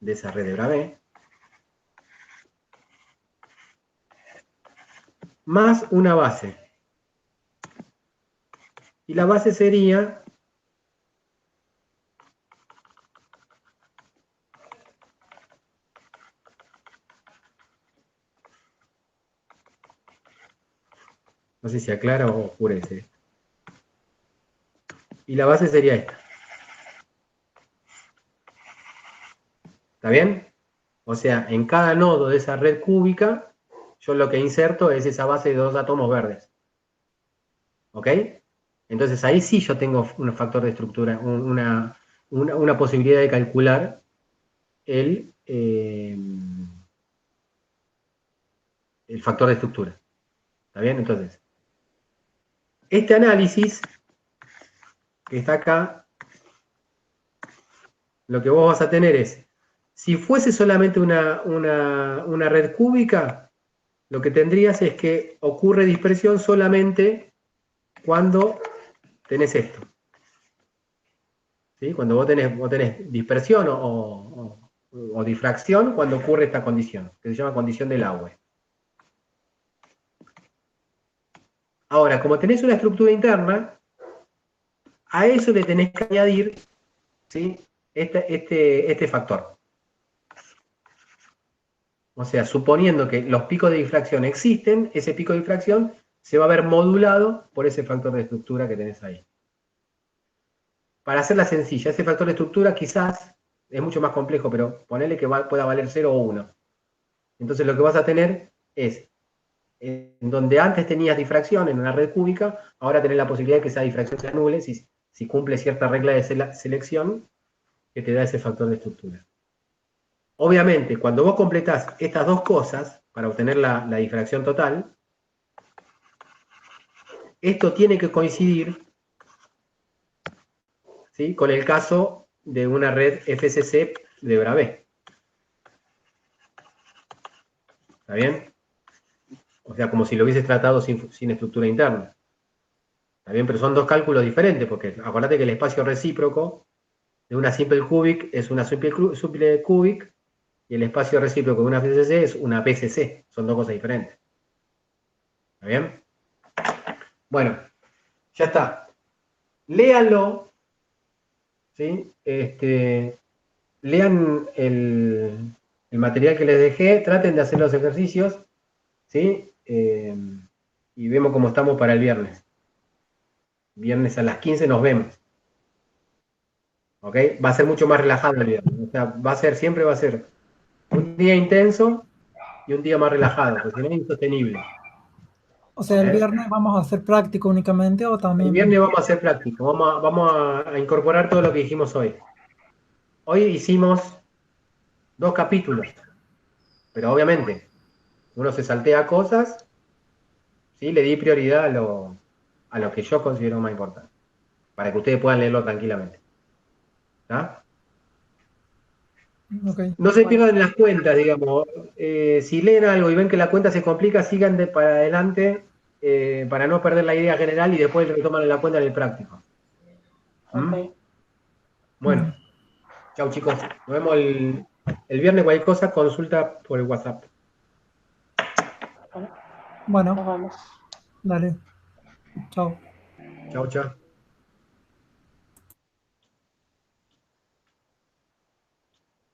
de esa red de Bravais, más una base. Y la base sería no sé si aclara o oscurece. Y la base sería esta. ¿Está bien? O sea, en cada nodo de esa red cúbica, yo lo que inserto es esa base de dos átomos verdes. ¿Ok? Entonces ahí sí yo tengo un factor de estructura, una posibilidad de calcular el factor de estructura. ¿Está bien? Entonces, este análisis que está acá, lo que vos vas a tener es, si fuese solamente una red cúbica, lo que tendrías es que ocurre dispersión solamente cuando tenés esto. ¿Sí? Cuando vos tenés dispersión o difracción, cuando ocurre esta condición, que se llama condición del agua. Ahora, como tenés una estructura interna, a eso le tenés que añadir, ¿sí? este factor. O sea, suponiendo que los picos de difracción existen, ese pico de difracción se va a ver modulado por ese factor de estructura que tenés ahí. Para hacerla sencilla, ese factor de estructura quizás es mucho más complejo, pero ponele que pueda valer 0 o 1. Entonces lo que vas a tener es, en donde antes tenías difracción en una red cúbica, ahora tenés la posibilidad de que esa difracción se anule si cumple cierta regla de selección que te da ese factor de estructura. Obviamente, cuando vos completás estas dos cosas para obtener la difracción total, esto tiene que coincidir, ¿sí?, con el caso de una red FCC de Bravais. ¿Está bien? O sea, como si lo hubieses tratado sin estructura interna. ¿Está bien? Pero son dos cálculos diferentes, porque acordate que el espacio recíproco de una simple cubic es una simple cubic, y el espacio recíproco de una FCC es una PCC. Son dos cosas diferentes. ¿Está bien? Bueno, ya está. Léanlo, ¿sí? Lean el material que les dejé, traten de hacer los ejercicios, ¿sí? Y vemos cómo estamos para el viernes. Viernes a las 15 nos vemos. ¿Ok? Va a ser mucho más relajado el viernes. O sea, siempre va a ser un día intenso y un día más relajado, porque si no es insostenible. O sea, el viernes vamos a hacer práctico únicamente o también... El viernes vamos a hacer práctico, vamos a incorporar todo lo que dijimos hoy. Hoy hicimos 2 capítulos, pero obviamente uno se saltea cosas, ¿sí? Le di prioridad a lo que yo considero más importante. para que ustedes puedan leerlo tranquilamente. ¿Está? Ok. No se pierdan las cuentas, digamos. Si leen algo y ven que la cuenta se complica, sigan para adelante para no perder la idea general y después retoman la cuenta en el práctico. Ok. Bueno, chau chicos. Nos vemos el viernes. Cualquier cosa, consulta por el WhatsApp. Bueno, Bueno, nos vemos. dale. Chao. Chau, chau.